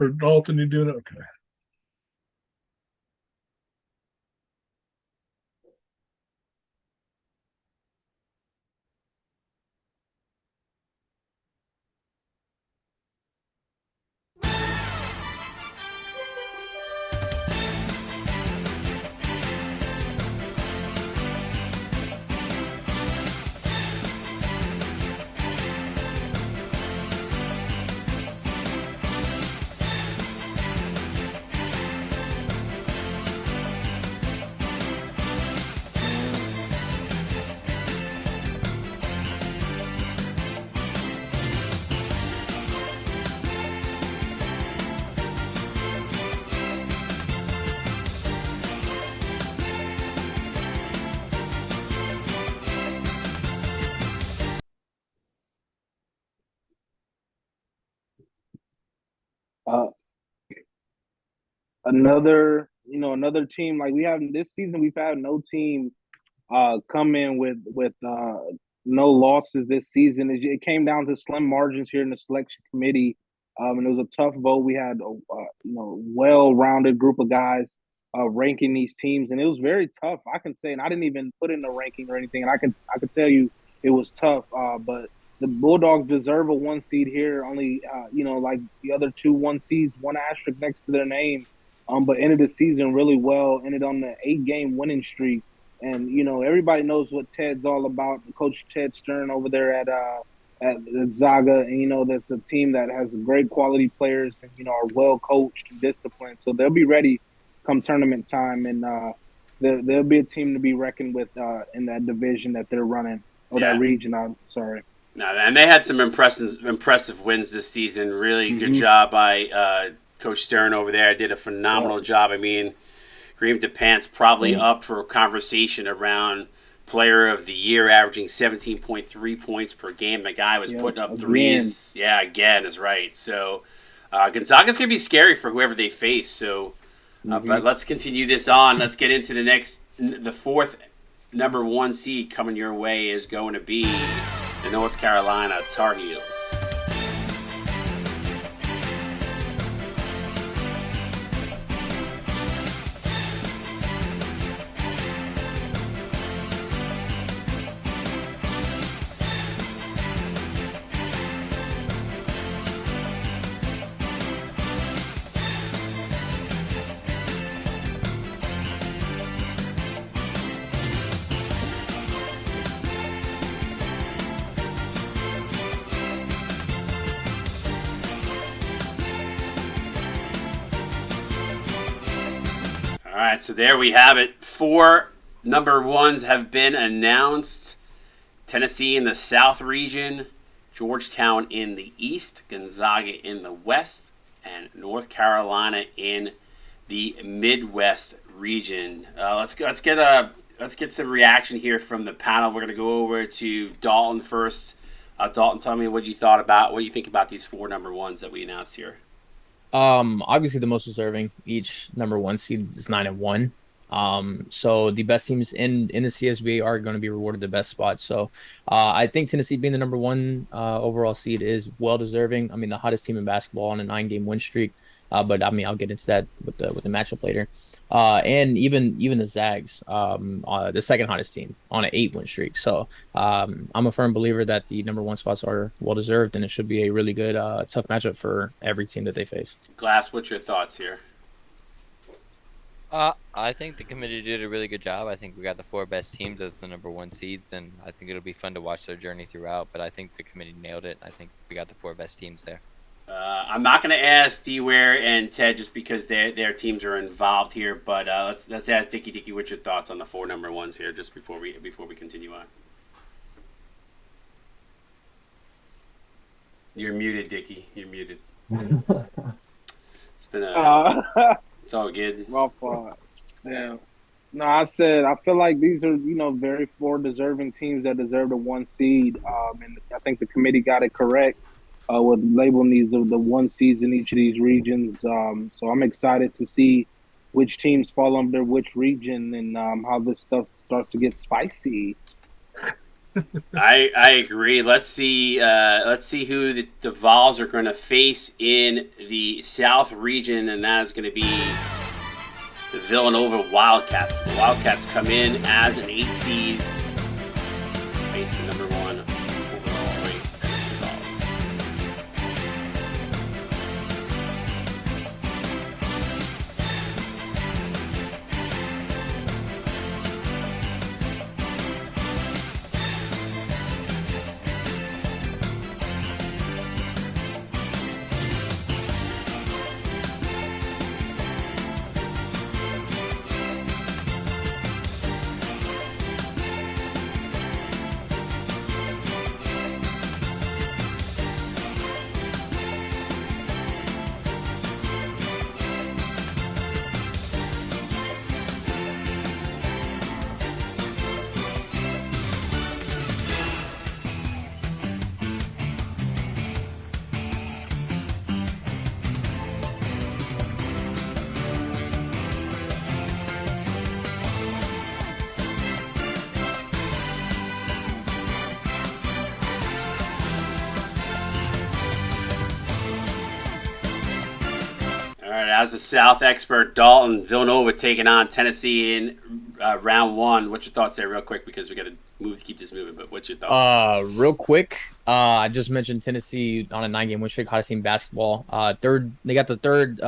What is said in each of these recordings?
Or Dalton, you doing it? Okay. Uh, another team like we have this season. We've had no team come in with no losses this season. It came down to slim margins here in the selection committee, and it was a tough vote. We had well-rounded group of guys ranking these teams, and it was very tough. I can say, and I didn't even put in a ranking or anything, and I could tell you it was tough. But the Bulldogs deserve a one seed here. Only like the other two one seeds, one asterisk next to their name. But ended the season really well. Ended on the 8-game winning streak. And everybody knows what Ted's all about. Coach Ted Stern over there at Zaga, and that's a team that has great quality players and are well coached and disciplined. So they'll be ready come tournament time, and they'll be a team to be reckoned with in that division that they're running or that Yeah. region. I'm sorry. No, and they had some impressive wins this season. Really good Mm-hmm. job by Coach Stern over there. Did a Yeah. phenomenal job. I mean, Kareem DePant's probably Mm-hmm. up for a conversation around Player of the Year, averaging 17.3 points per game. The guy was Yep. putting up Again. threes. Yeah, again is right. So Gonzaga's going to be scary for whoever they face. So, but Mm-hmm. let's continue this on. Let's get into the fourth number one seed coming your way is going to be the North Carolina Tar Heels. All right, so there we have it. Four number ones have been announced. Tennessee in the South region, Georgetown in the East, Gonzaga in the West, and North Carolina in the Midwest region. Let's get some reaction here from the panel. We're gonna go over to Dalton first. Dalton, tell me what you think about these four number ones that we announced here. Obviously the most deserving. Each number one seed is 9-1. So the best teams in the CSB are going to be rewarded the best spots. So, I think Tennessee being the number one overall seed is well deserving. I mean, the hottest team in basketball on a 9-game win streak. But I mean, I'll get into that with the matchup later. And even the Zags, the second hottest team on an 8-win streak. So, I'm a firm believer that the number one spots are well deserved, and it should be a really good, tough matchup for every team that they face. Glass, what's your thoughts here? I think the committee did a really good job. I think we got the four best teams as the number one seeds, and I think it'll be fun to watch their journey throughout. But I think the committee nailed it. I think we got the four best teams there. I'm not going to ask D-Ware and Ted just because their teams are involved here, but let's ask Dicky. What's your thoughts on the four number ones here, just before we continue on? You're muted, Dicky. You're muted. It's been a. It's all good. My fault. Yeah. No, I said I feel like these are very four deserving teams that deserve the one seed, and I think the committee got it correct with labeling these of the one seeds in each of these regions. So I'm excited to see which teams fall under which region and how this stuff starts to get spicy. I agree. Let's see who the Vols are going to face in the South region, and that is going to be the Villanova Wildcats. The Wildcats come in as an 8 seed, face the number 1 overall ranked Tennessee Vols. All right, as the South expert, Dalton, Villanova taking on Tennessee in round 1. What's your thoughts there, real quick, because we got to keep this moving. But what's your thoughts? Real quick, I just mentioned Tennessee on a 9-game win streak, hottest team in basketball. They got the third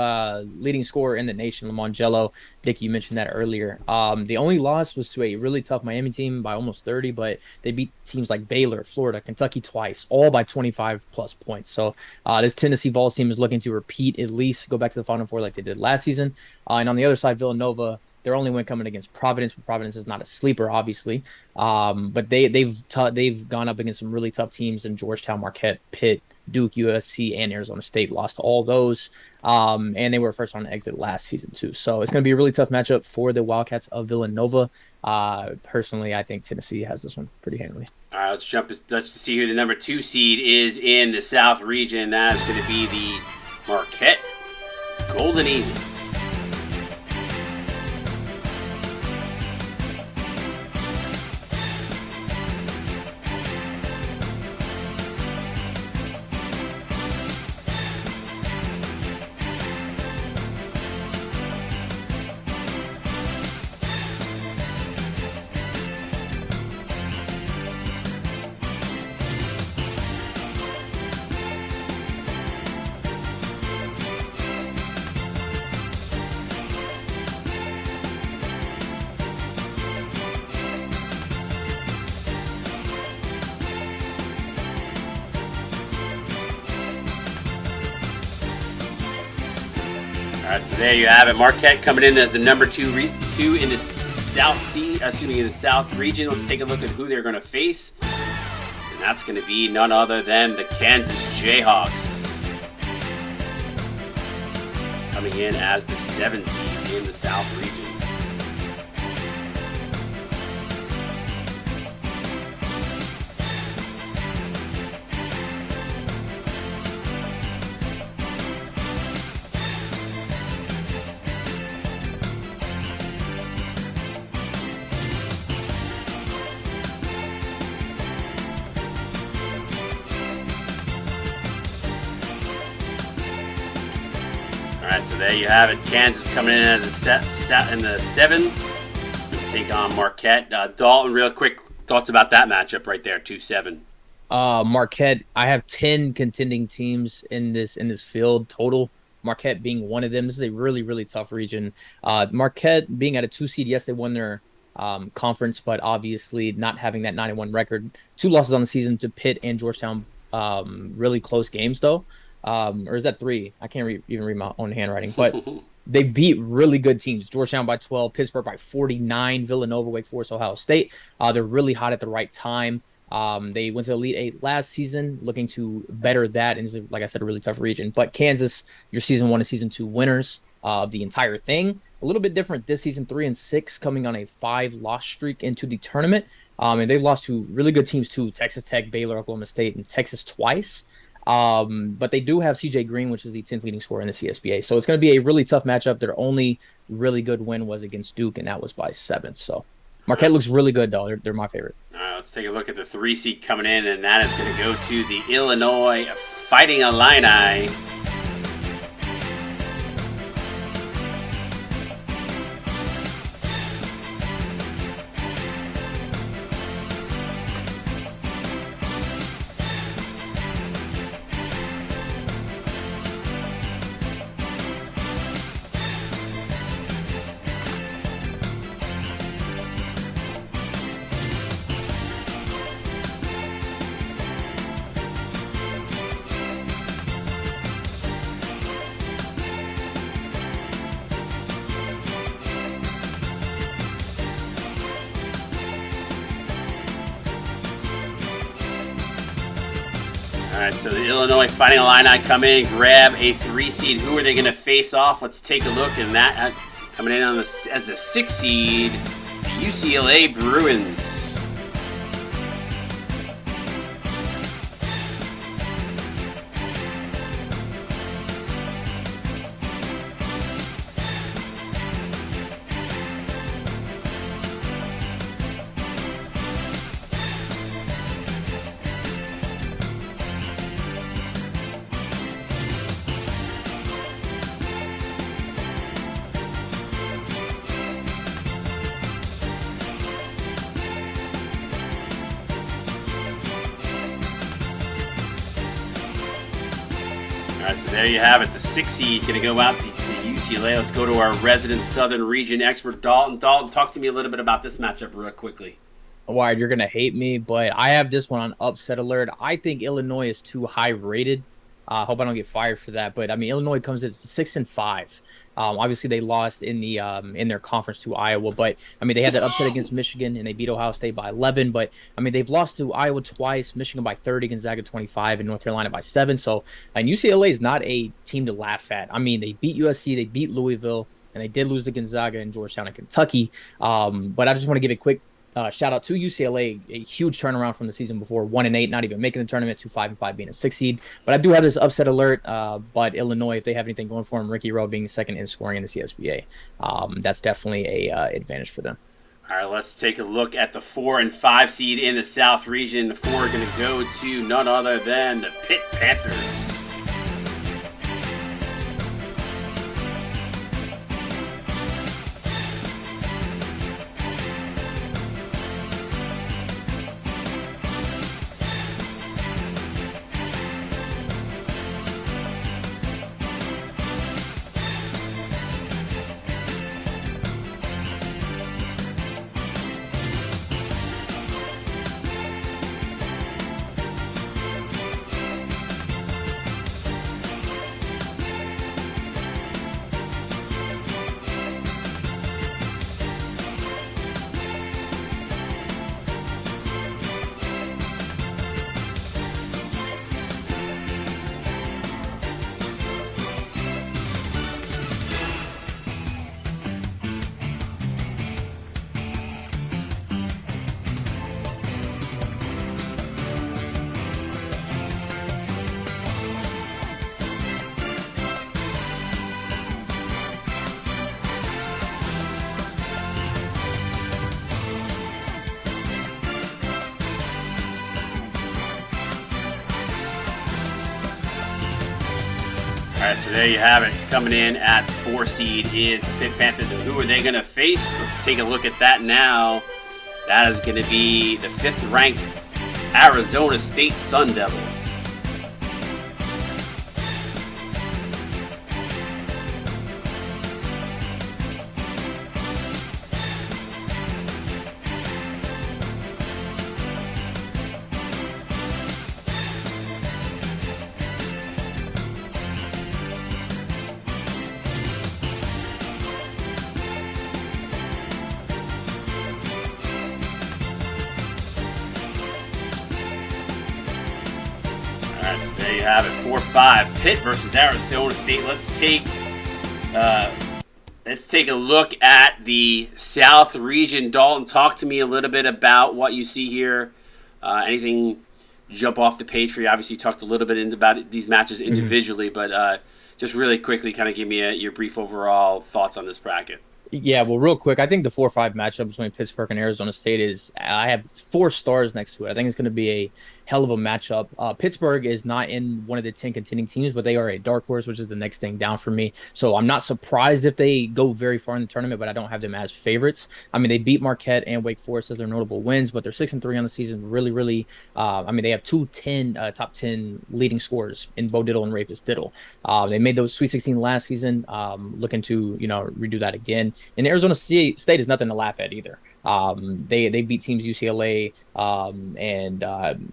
leading scorer in the nation, Lamongelo. Dick, you mentioned that earlier. The only loss was to a really tough Miami team by almost 30, but they beat teams like Baylor, Florida, Kentucky twice, all by 25 plus points. So this Tennessee Vols team is looking to repeat, at least go back to the Final Four like they did last season. And on the other side, Villanova, their only win coming against Providence, but Providence is not a sleeper, obviously. But they've gone up against some really tough teams in Georgetown, Marquette, Pitt, Duke, USC, and Arizona State. Lost all those, and they were first on exit last season too. So it's going to be a really tough matchup for the Wildcats of Villanova. Personally, I think Tennessee has this one pretty handily. All right, let's see who the number 2 seed is in the South region. That is going to be the Marquette Golden Eagles. All right, so there you have it. Marquette coming in as the number 2 in the South region. Let's take a look at who they're going to face, and that's going to be none other than the Kansas Jayhawks, coming in as the 7 seed in the South region. All right, so there you have it. Kansas coming in as in the 7. Take on Marquette. Dalton, real quick thoughts about that matchup right there, 2-7. Marquette, I have 10 contending teams in this field total. Marquette being one of them. This is a really, really tough region. Marquette being at a 2 seed, yes, they won their conference, but obviously not having that 9-1 record. 2 losses on the season to Pitt and Georgetown. Really close games though. Or is that 3? I can't even read my own handwriting, but they beat really good teams. Georgetown by 12, Pittsburgh by 49, Villanova, Wake Forest, Ohio State. They're really hot at the right time. They went to Elite 8 last season, looking to better that. And it's, like I said, a really tough region. But Kansas, your season 1 and season 2 winners of the entire thing. A little bit different this season, 3-6, coming on a 5-loss streak into the tournament. And they've lost to really good teams too: Texas Tech, Baylor, Oklahoma State, and Texas twice. But they do have CJ Green, which is the 10th leading scorer in the CSBA. So it's going to be a really tough matchup. Their only really good win was against Duke, and that was by 7. So Marquette looks really good, though. They're my favorite. All right, let's take a look at the 3 seed coming in, and that is going to go to the Illinois Fighting Illini. All right, so the Illinois Fighting Illini come in, grab a 3 seed. Who are they going to face off? Let's take a look. And that coming in on as a 6 seed, the UCLA Bruins. All right, so there you have it. The 6 seed going to go out to UCLA. Let's go to our resident Southern region expert, Dalton. Dalton, talk to me a little bit about this matchup real quickly. Wired, you're gonna hate me, but I have this one on upset alert. I think Illinois is too high rated. I hope I don't get fired for that, but I mean Illinois comes in 6-5. Obviously they lost in the in their conference to Iowa, but I mean they had that upset against Michigan and they beat Ohio State by 11. But I mean they've lost to Iowa twice, Michigan by 30, Gonzaga 25, and North Carolina by 7. So and UCLA is not a team to laugh at. I mean they beat USC, they beat Louisville, and they did lose to Gonzaga and Georgetown and Kentucky. But I just want to give a quick shout out to UCLA, a huge turnaround from the season before, 1-8, not even making the tournament, to 5-5 being a 6 seed. But I do have this upset alert. But Illinois, if they have anything going for them, Ricky Rowe being second in scoring in the CSBA, that's definitely a advantage for them. All right, let's take a look at the 4 and 5 seed in the South region. The 4 are going to go to none other than the Pitt Panthers. All right, so there you have it. Coming in at the 4 seed is the Pitt Panthers. And who are they going to face? Let's take a look at that now. That is going to be the 5th-ranked Arizona State Sun Devils. All right, so there you have it, 4-5, Pitt versus Arizona State. Let's take a look at the South region. Dalton, talk to me a little bit about what you see here. Anything jump off the page for you? Obviously, you talked a little bit about these matches individually, but just really quickly, kind of give me your brief overall thoughts on this bracket. Yeah, well, real quick, I think the 4-5 matchup between Pittsburgh and Arizona State is, I have 4 stars next to it. I think it's going to be a hell of a matchup. Pittsburgh is not in one of the 10 contending teams, but they are a dark horse, which is the next thing down for me. So I'm not surprised if they go very far in the tournament, but I don't have them as favorites. I mean, they beat Marquette and Wake Forest as their notable wins, but they're 6-3 on the season. Really, really. I mean, they have top 10 leading scorers in Bo Diddle and Rapist Diddle. They made those Sweet 16 last season. Looking to redo that again. And Arizona State is nothing to laugh at either. They beat teams UCLA and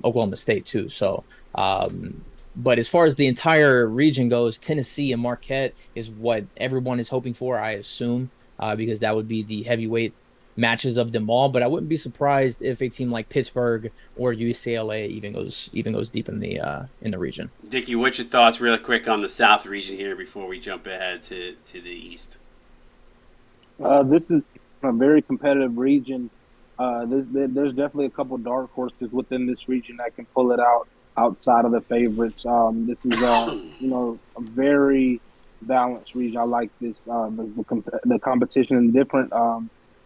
Oklahoma State too. So, but as far as the entire region goes, Tennessee and Marquette is what everyone is hoping for, I assume, because that would be the heavyweight matches of them all. But I wouldn't be surprised if a team like Pittsburgh or UCLA even goes deep in the region. Dickie, what's your thoughts, really quick, on the South region here before we jump ahead to the East? This is a very competitive region. There's definitely a couple dark horses within this region that can pull it out outside of the favorites. This is a very balanced region. I like this the competition and different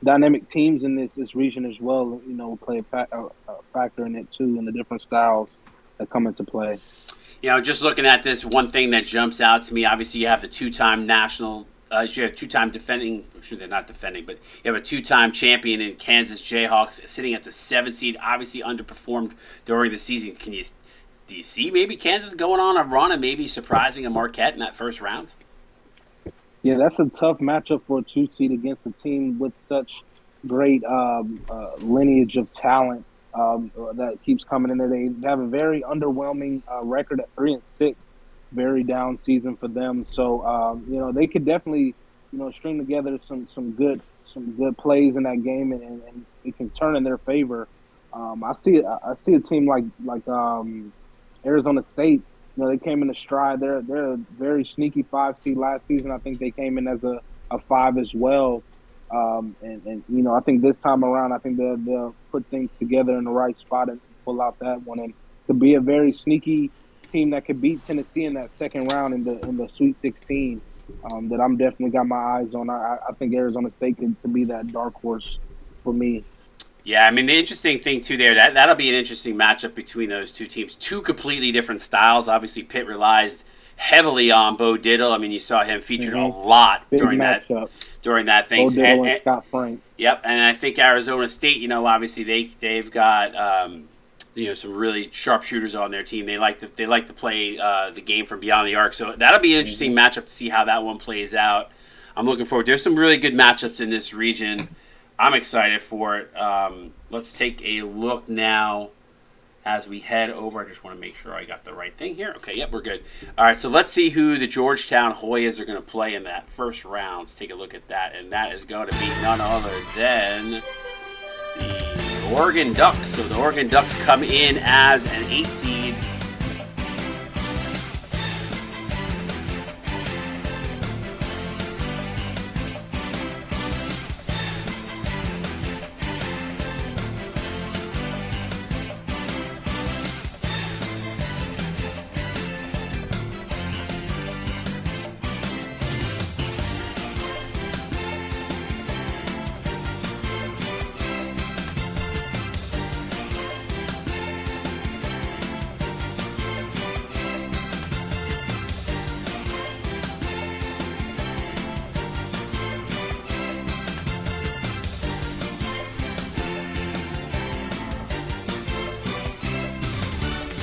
dynamic teams in this region as well. Play a factor in it too, and the different styles that come into play. Just looking at this, one thing that jumps out to me, obviously you have the two-time national. You have two-time defending. Sure, they're not defending, but you have a two-time champion in Kansas Jayhawks sitting at the 7th seed. Obviously underperformed during the season. Do you see maybe Kansas going on a run and maybe surprising a Marquette in that first round? Yeah, that's a tough matchup for a 2 seed against a team with such great lineage of talent that keeps coming in there. They have a very underwhelming record at 3-6. Very down season for them. So they could definitely string together some good plays in that game, and it can turn in their favor. I see a team like Arizona State. They came in a stride. They're a very sneaky 5 seed last season. I think they came in as a 5 as well. And I think this time around, I think they'll put things together in the right spot and pull out that one, and could be a very sneaky team that could beat Tennessee in that second round in the Sweet 16. That I'm definitely got my eyes on. I think Arizona State could be that dark horse for me. Yeah, I mean, the interesting thing too there, that'll be an interesting matchup between those two teams. Two completely different styles. Obviously, Pitt relies heavily on Bo Diddle. I mean, you saw him featured a lot during that thing. Bo Diddle and Scott Frank. Yep, and I think Arizona State, obviously they've got some really sharpshooters on their team. They like to play the game from beyond the arc. So that'll be an interesting matchup to see how that one plays out. I'm looking forward. There's some really good matchups in this region. I'm excited for it. Let's take a look now as we head over. I just want to make sure I got the right thing here. Okay, yep, we're good. All right, so let's see who the Georgetown Hoyas are going to play in that first round. Let's take a look at that, and that is going to be none other than the Oregon Ducks. So the Oregon Ducks come in as an 8 seed.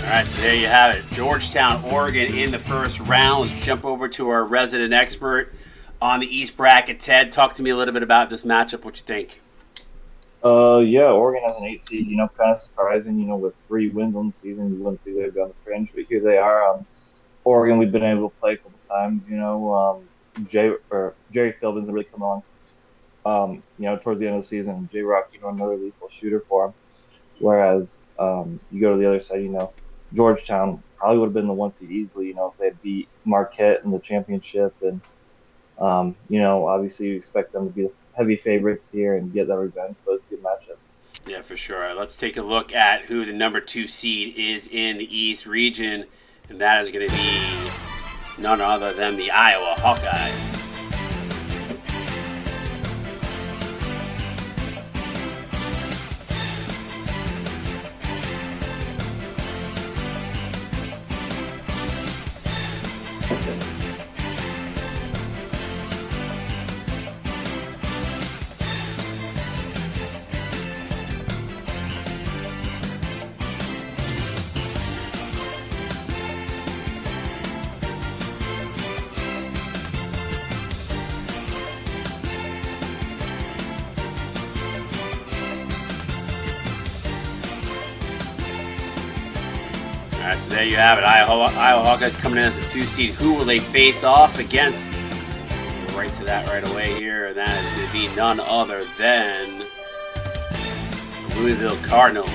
All right, so there you have it. Georgetown, Oregon in the first round. Let's jump over to our resident expert on the East bracket. Ted, talk to me a little bit about this matchup. What you think? Yeah, Oregon has an 8 seed. Kind of surprising. With 3 wins on the season, you wouldn't think they'd be on the fringe, but here they are. Oregon, we've been able to play a couple times. Jerry Philbin's really come on. Towards the end of the season, J Rock, another lethal shooter for him. Whereas you go to the other side, Georgetown probably would have been the 1 seed easily, if they had beat Marquette in the championship. And, obviously you expect them to be the heavy favorites here and get that revenge, but it's a good matchup. Yeah, for sure. Let's take a look at who the number 2 seed is in the East region, and that is going to be none other than the Iowa Hawkeyes. All right, so there you have it. Iowa Hawkeyes coming in as a 2 seed. Who will they face off against? We'll right to that right away here, and that is going to be none other than the Louisville Cardinals.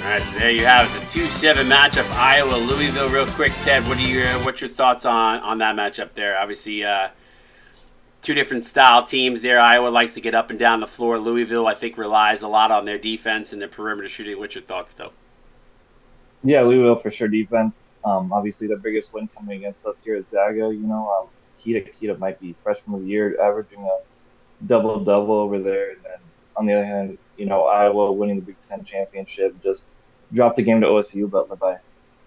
All right, so there you have it, the 2-7 matchup, Iowa Louisville. Real quick, Ted, what's your thoughts on that matchup there? Obviously, two different style teams there. Iowa likes to get up and down the floor. Louisville, I think, relies a lot on their defense and their perimeter shooting. What's your thoughts, though? Yeah, Louisville for sure defense. Obviously the biggest win coming against us here at Zaga. Kita might be freshman of the year, averaging a double over there. And then on the other hand, Iowa winning the Big Ten championship, just dropped the game to OSU, but led by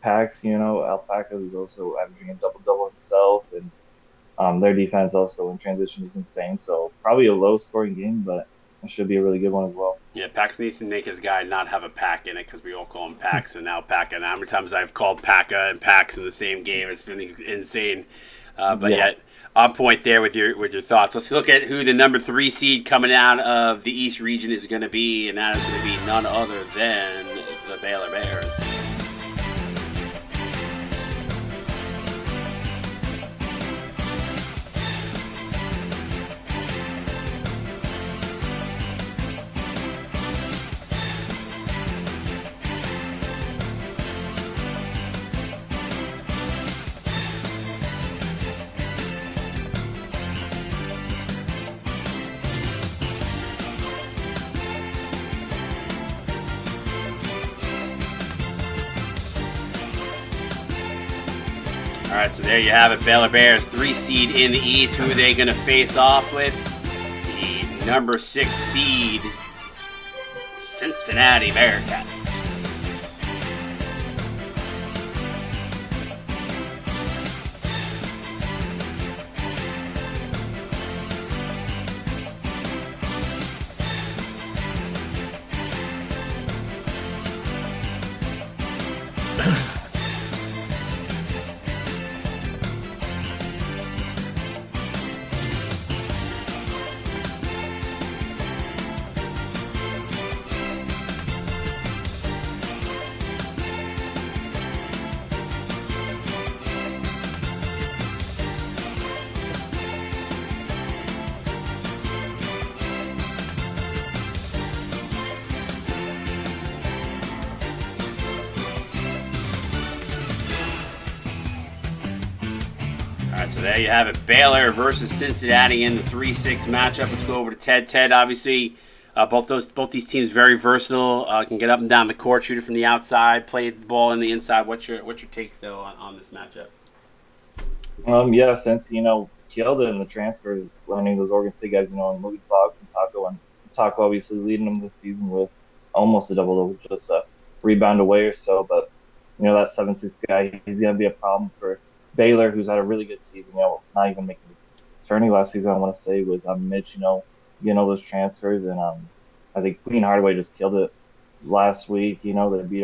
Pax. Alpaca is also averaging a double himself, and their defense also in transition is insane. So probably a low scoring game, but it should be a really good one as well. Yeah, Pax needs to make his guy not have a pack in it because we all call him Pax and Alpaca. And how many times I've called Paca and Pax in the same game? It's been insane. But yet, on point there with your thoughts. Let's look at who the number 3 seed coming out of the East region is going to be, and that is going to be none other than the Baylor Bears. All right, so there you have it. Baylor Bears, 3 seed in the East. Who are they going to face off with? The number 6 seed, Cincinnati Bearcats. So there you have it, Baylor versus Cincinnati in the 3-6 matchup. Let's go over to Ted. Ted, obviously, both these teams very versatile. Can get up and down the court, shoot it from the outside, play the ball in the inside. What's your takes though on this matchup? Yeah, since killed it in the transfers, learning those Oregon State guys, and Logan Fox and Taco obviously leading them this season with almost a double, just a rebound away or so. But that 7-6 guy, he's gonna be a problem for Baylor, who's had a really good season, not even making the tourney last season, I want to say, with Mitch, those transfers. And I think Queen Hardaway just killed it last week. They beat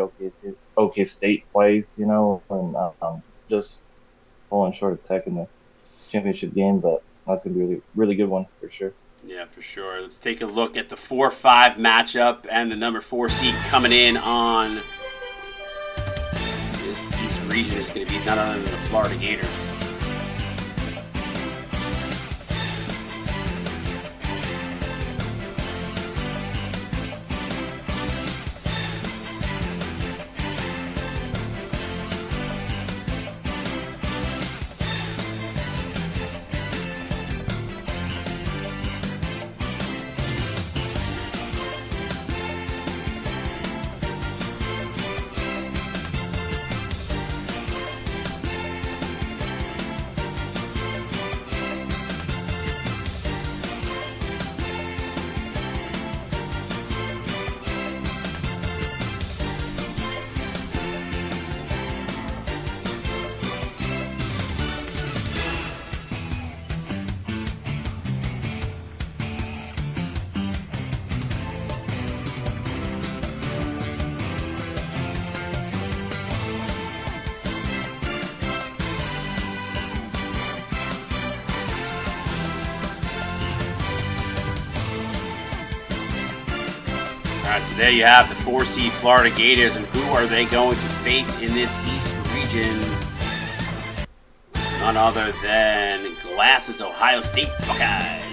OK State twice, and just falling short of Tech in the championship game. But that's going to be a really, really good one for sure. Yeah, for sure. Let's take a look at the 4-5 matchup and the number 4 seed coming in on this East region is going to be none other than the Florida Gators. All right, so there you have the 4 seed Florida Gators, and who are they going to face in this East region? None other than Glass's Ohio State Buckeyes.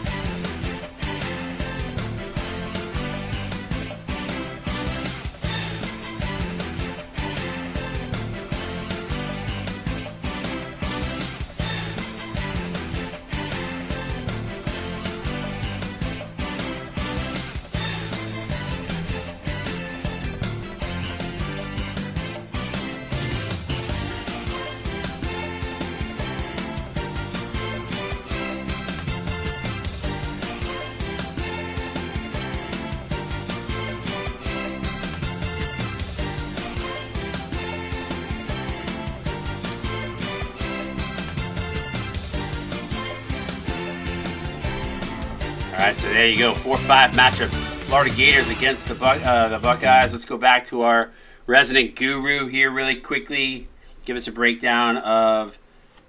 All right, so there you go. 4-5 matchup. Florida Gators against the Buckeyes. Let's go back to our resident guru here really quickly. Give us a breakdown of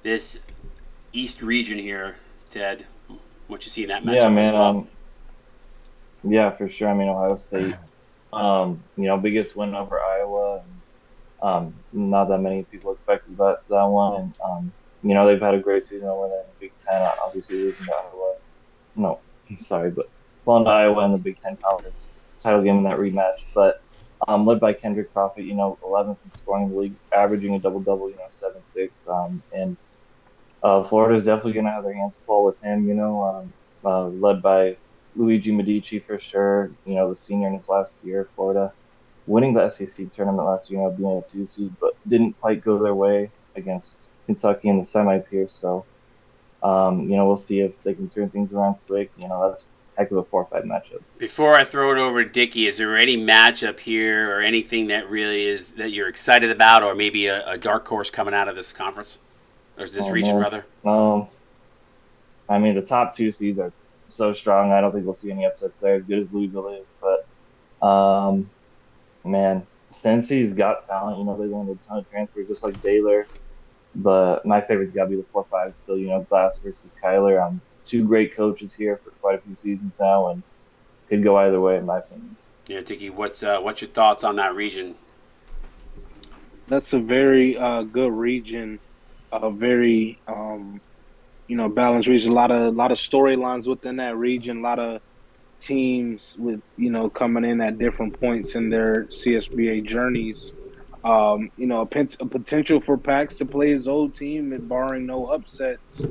this East region here, Ted. What you see in that matchup Yeah, man. as well. Yeah, for sure. I mean, Ohio State, biggest win over Iowa. Not that many people expected that one. And, they've had a great season over there in the Big Ten, obviously losing to Iowa. No, sorry, but falling to Iowa in the Big Ten Conference title game in that rematch. But led by Kendrick Profit, 11th in scoring in the league, averaging a double-double, 7-6. And Florida's definitely going to have their hands full with him, led by Luigi Medici for sure, the senior in his last year, Florida, winning the SEC tournament last year, being a 2 seed, but didn't quite go their way against Kentucky in the semis here. So, we'll see if they can turn things around quick. That's a heck of a 4-5 matchup. Before I throw it over to Dickie, is there any matchup here or anything that really is that you're excited about, or maybe a dark horse coming out of this conference? Or this region, rather? I mean, the top 2 seeds are so strong. I don't think we'll see any upsets there, as good as Louisville is. But, man, Cincy's got talent. They landed a ton of transfers, just like Baylor. But my favorite's got to be the 4-5 still, Glass versus Kyler. 2 great coaches here for quite a few seasons now, and could go either way, in my opinion. Yeah, Dickie, what's your thoughts on that region? That's a very good region, a very balanced region. A lot of storylines within that region. A lot of teams with coming in at different points in their CSBA journeys. A potential for Pax to play his old team, and barring no upsets.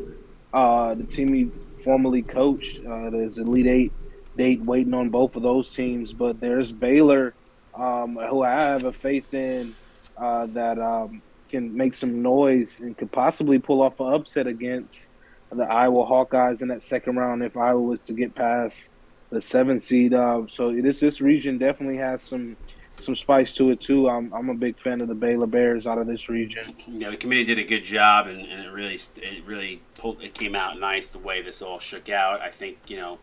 The team he formerly coached, there's Elite Eight date waiting on both of those teams. But there's Baylor, who I have a faith in, that can make some noise and could possibly pull off an upset against the Iowa Hawkeyes in that second round if Iowa was to get past the 7 seed. So this region definitely has some spice to it too. I'm a big fan of the Baylor Bears out of this region. Yeah, the committee did a good job, and it really came out nice the way this all shook out. I think a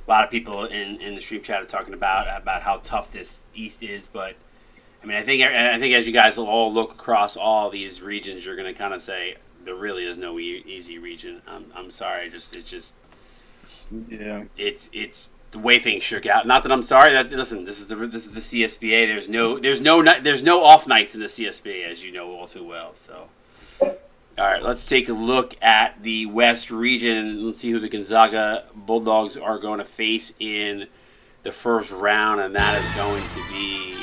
lot of people in the stream chat are talking about how tough this East is, but I mean I think as you guys will all look across all these regions, you're going to kind of say there really is no easy region. I'm sorry, it's the way things shook out. Not that I'm sorry. Listen, this is the CSBA. There's no off nights in the CSBA, as you know all too well. So, all right, let's take a look at the West region. Let's see who the Gonzaga Bulldogs are going to face in the first round, and that is going to be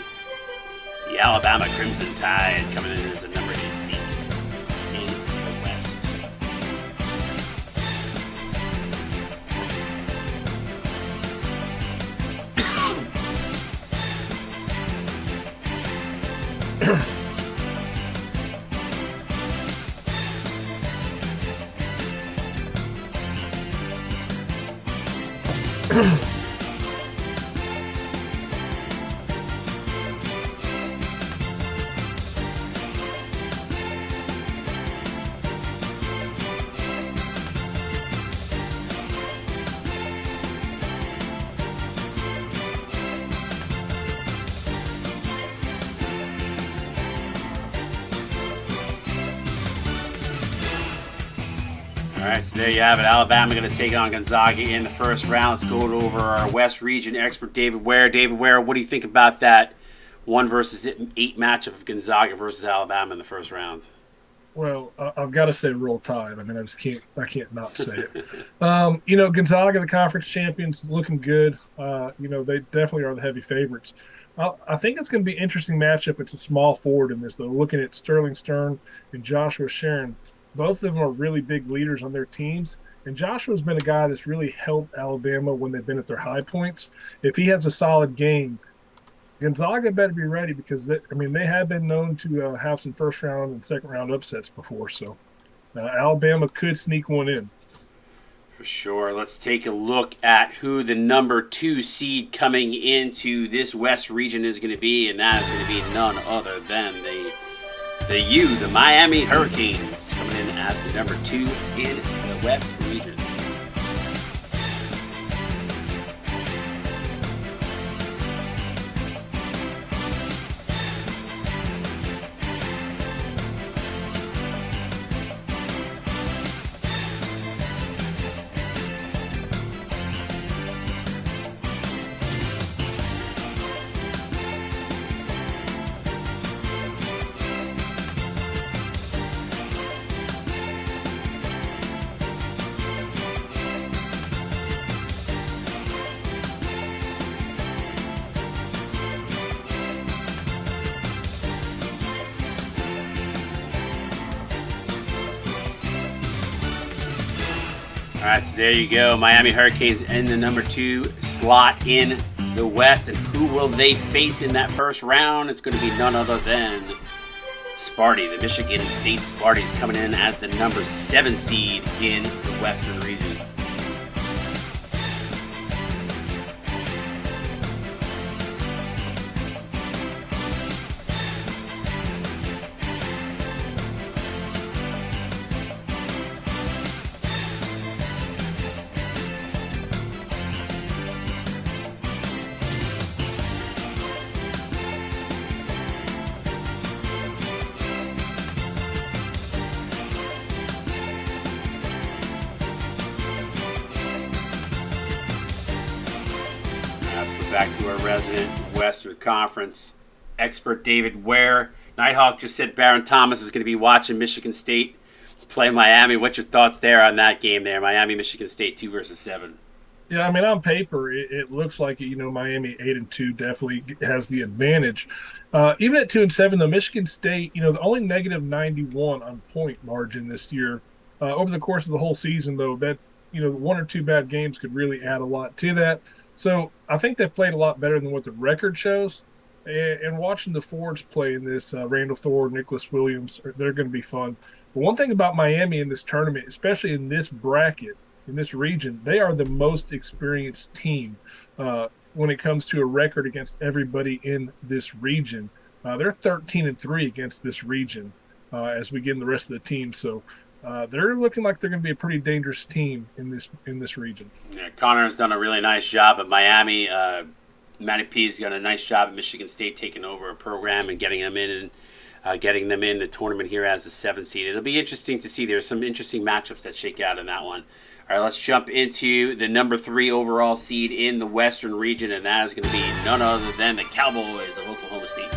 the Alabama Crimson Tide coming in as a number 8 seed in the West. All right, so there you have it. Alabama going to take on Gonzaga in the first round. Let's go over our West Region expert, David Ware. David Ware, what do you think about that 1 versus 8 matchup of Gonzaga versus Alabama in the first round? Well, I've got to say Roll Tide. I mean, I can't not say it. Gonzaga, the conference champions, looking good. They definitely are the heavy favorites. I think it's going to be an interesting matchup. It's a small forward in this, though. Looking at Sterling Stern and Joshua Sharon, both of them are really big leaders on their teams. And Joshua's been a guy that's really helped Alabama when they've been at their high points. If he has a solid game, Gonzaga better be ready because they have been known to have some first round and second round upsets before. So Alabama could sneak one in. For sure. Let's take a look at who the number 2 seed coming into this West region is going to be, and that is going to be none other than the Miami Hurricanes, coming in as the number 2 in the West region. All right, so there you go. Miami Hurricanes in the number 2 slot in the West. And who will they face in that first round? It's going to be none other than Sparty. The Michigan State Sparties coming in as the number 7 seed in the Western region. Back to our resident Western Conference expert, David Ware. Nighthawk just said Baron Thomas is going to be watching Michigan State play Miami. What's your thoughts there on that game there? Miami, Michigan State 2 versus 7. Yeah, I mean, on paper, it looks like, Miami 8-2 definitely has the advantage. Even at 2-7, though, Michigan State, the only negative 91 on point margin this year. Over the course of the whole season, though, that, 1 or 2 bad games could really add a lot to that. So I think they've played a lot better than what the record shows. And watching the forwards play in this, Randall Thor, Nicholas Williams, they're going to be fun. But one thing about Miami in this tournament, especially in this bracket, in this region, they are the most experienced team when it comes to a record against everybody in this region. They're 13-3 against this region as we get in the rest of the team. So they're looking like they're going to be a pretty dangerous team in this region. Yeah, Connor's done a really nice job at Miami. Matty P's done a nice job at Michigan State taking over a program and getting them in and getting them in the tournament here as the 7th seed. It'll be interesting to see. There's some interesting matchups that shake out in that one. All right, let's jump into the number 3 overall seed in the Western region, and that is going to be none other than the Cowboys of Oklahoma State.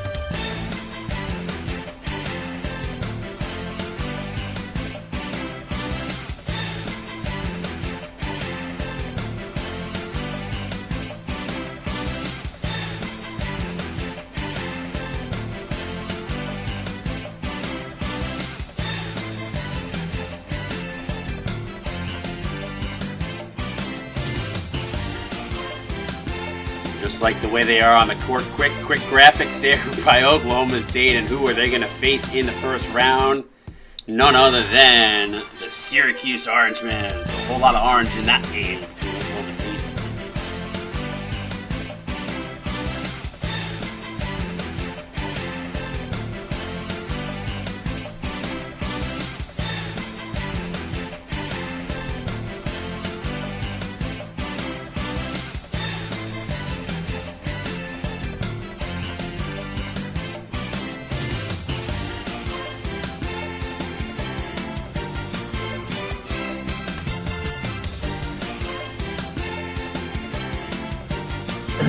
Just like the way they are on the court. Quick graphics there by Oklahoma State. And who are they going to face in the first round? None other than the Syracuse Orangemen. So a whole lot of orange in that game between Oklahoma State and Syracuse. All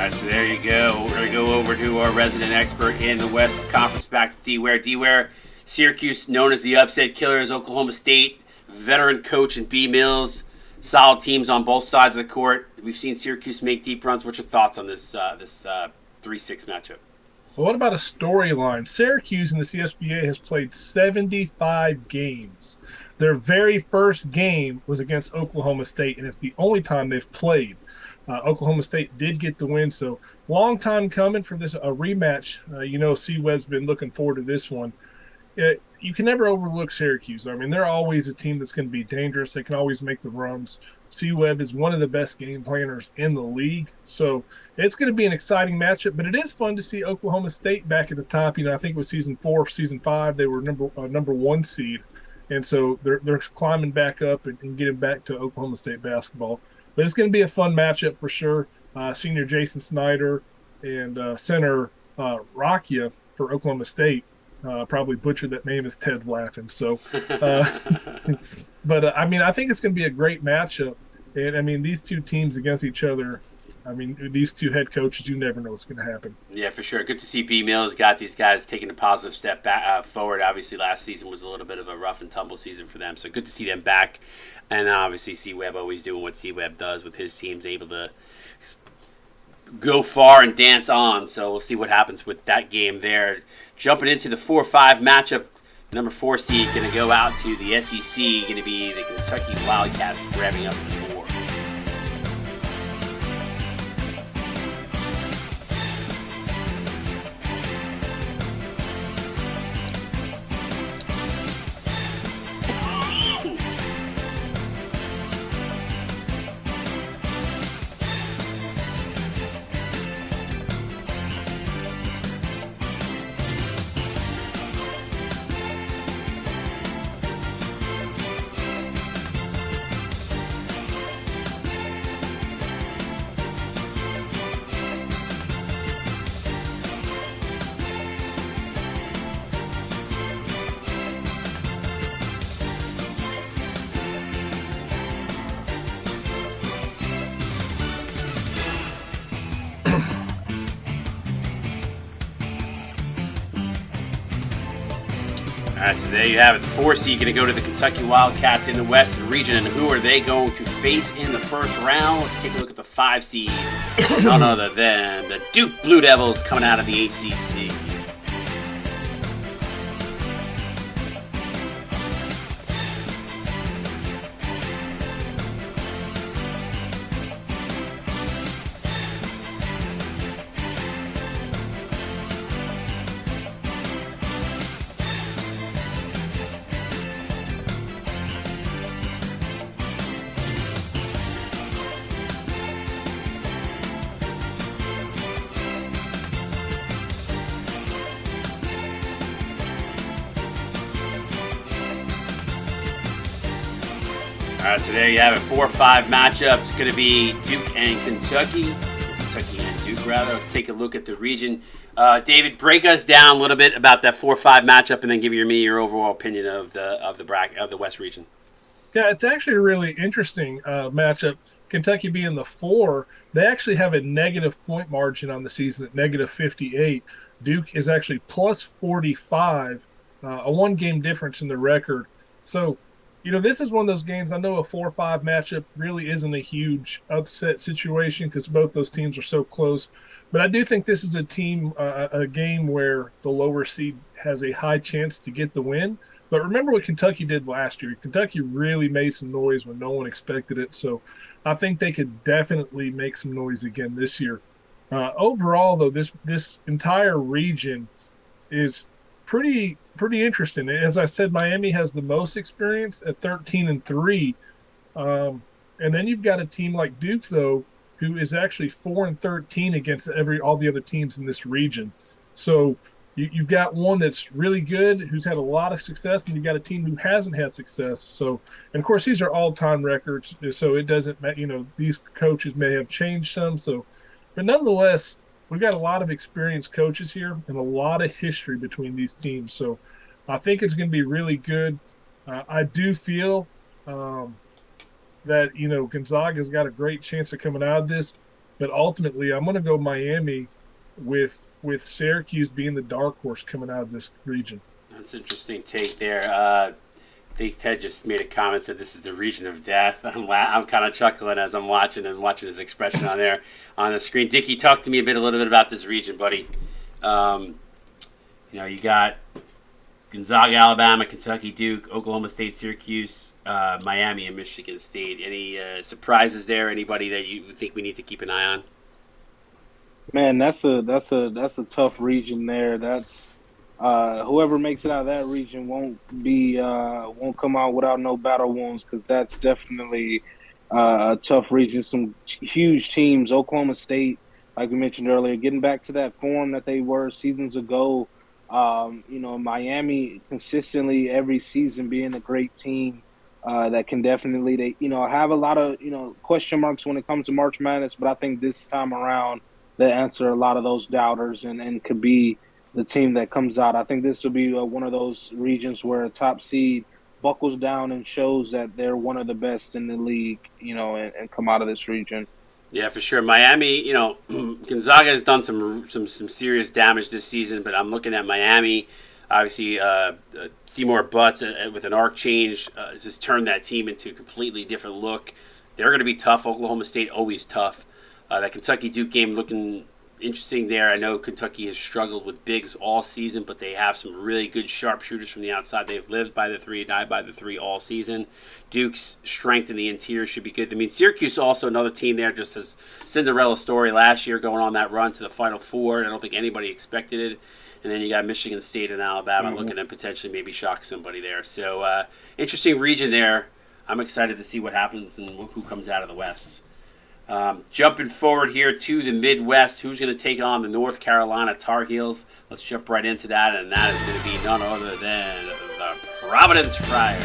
right, so there you go. We're going to go over to our resident expert in the West Conference, back to D-Ware. D-Ware, Syracuse, known as the upset killers, Oklahoma State, veteran coach and B. Mills, solid teams on both sides of the court. We've seen Syracuse make deep runs. What's your thoughts on this 3-6 matchup? Well, what about a storyline? Syracuse in the CSBA has played 75 games. Their very first game was against Oklahoma State, and it's the only time they've played. Oklahoma State did get the win, so long time coming for this rematch. Csba's been looking forward to this one. You can never overlook Syracuse. I mean, they're always a team that's going to be dangerous. They can always make the runs. Csba is one of the best game planners in the league, so it's going to be an exciting matchup. But it is fun to see Oklahoma State back at the top. I think it was season 4, season 5, they were number 1 seed, and so they're climbing back up and getting back to Oklahoma State basketball. But it's going to be a fun matchup for sure. Senior Jason Snyder and center Rakia for Oklahoma State. Probably butchered that name as Ted's laughing. So, but I think it's going to be a great matchup. And these two teams against each other. These two head coaches, you never know what's going to happen. Yeah, for sure. Good to see B. Mills got these guys taking a positive step back forward. Obviously, last season was a little bit of a rough and tumble season for them, so good to see them back. And obviously, Csba always doing what Csba does with his teams, able to go far and dance on. So we'll see what happens with that game there. Jumping into the 4-5 matchup, number 4 seed going to go out to the SEC, going to be the Kentucky Wildcats grabbing up the 4. All right, so there you have it. The 4 seed going to go to the Kentucky Wildcats in the Western region. And who are they going to face in the first round? Let's take a look at the 5 seed. None other than the Duke Blue Devils coming out of the ACC. All right, so there you have it. 4-5 matchup. It's going to be Duke and Kentucky. Kentucky and Duke, rather. Let's take a look at the region. David, break us down a little bit about that 4-5 matchup, and then give me your overall opinion of the West region. Yeah, it's actually a really interesting matchup. Kentucky being the 4, they actually have a negative point margin on the season at negative 58. Duke is actually plus 45, a 1-game difference in the record. So, this is one of those games. I know a 4-5 matchup really isn't a huge upset situation because both those teams are so close. But I do think this is a game where the lower seed has a high chance to get the win. But remember what Kentucky did last year. Kentucky really made some noise when no one expected it. So I think they could definitely make some noise again this year. Overall, though, this entire region is pretty interesting. As I said, Miami has the most experience at 13-3, and then you've got a team like Duke, though, who is actually 4-13 against all the other teams in this region. So you've got one that's really good, who's had a lot of success, and you've got a team who hasn't had success. So, and of course, these are all-time records, so it doesn't matter. These coaches may have changed some. So, but nonetheless, we've got a lot of experienced coaches here and a lot of history between these teams. So I think it's going to be really good. I do feel that Gonzaga's got a great chance of coming out of this, but ultimately I'm going to go Miami with Syracuse being the dark horse coming out of this region. That's an interesting take there. I think Ted just made a comment said this is the region of death. I'm kind of chuckling as I'm watching his expression on there on the screen. Dickie, talk to me a little bit about this region, buddy. You got Gonzaga, Alabama, Kentucky, Duke, Oklahoma State, Syracuse, Miami, and Michigan State. Any surprises there? Anybody that you think we need to keep an eye on? Man, that's a tough region there. That's whoever makes it out of that region won't come out without no battle wounds, because that's definitely a tough region. Some huge teams, Oklahoma State, like we mentioned earlier, getting back to that form that they were seasons ago. Miami consistently every season being a great team that can definitely have a lot of question marks when it comes to March Madness, but I think this time around they answer a lot of those doubters and could be the team that comes out. I think this will be one of those regions where a top seed buckles down and shows that they're one of the best in the league, and come out of this region. Yeah, for sure. Miami, Gonzaga has done some serious damage this season, but I'm looking at Miami. Obviously, Seymour Butts with an arc change just turned that team into a completely different look. They're going to be tough. Oklahoma State always tough. That Kentucky Duke game looking interesting there. I know Kentucky has struggled with bigs all season, but they have some really good sharpshooters from the outside. They've lived by the three, died by the three all season. Duke's strength in the interior should be good. I mean, Syracuse also another team there, just as Cinderella story last year, going on that run to the Final Four. I don't think anybody expected it. And then you got Michigan State and Alabama looking at potentially maybe shock somebody there. So interesting region there. I'm excited to see what happens and who comes out of the West. Jumping forward here to the Midwest, who's going to take on the North Carolina Tar Heels? Let's jump right into that, and that is going to be none other than the Providence Friars.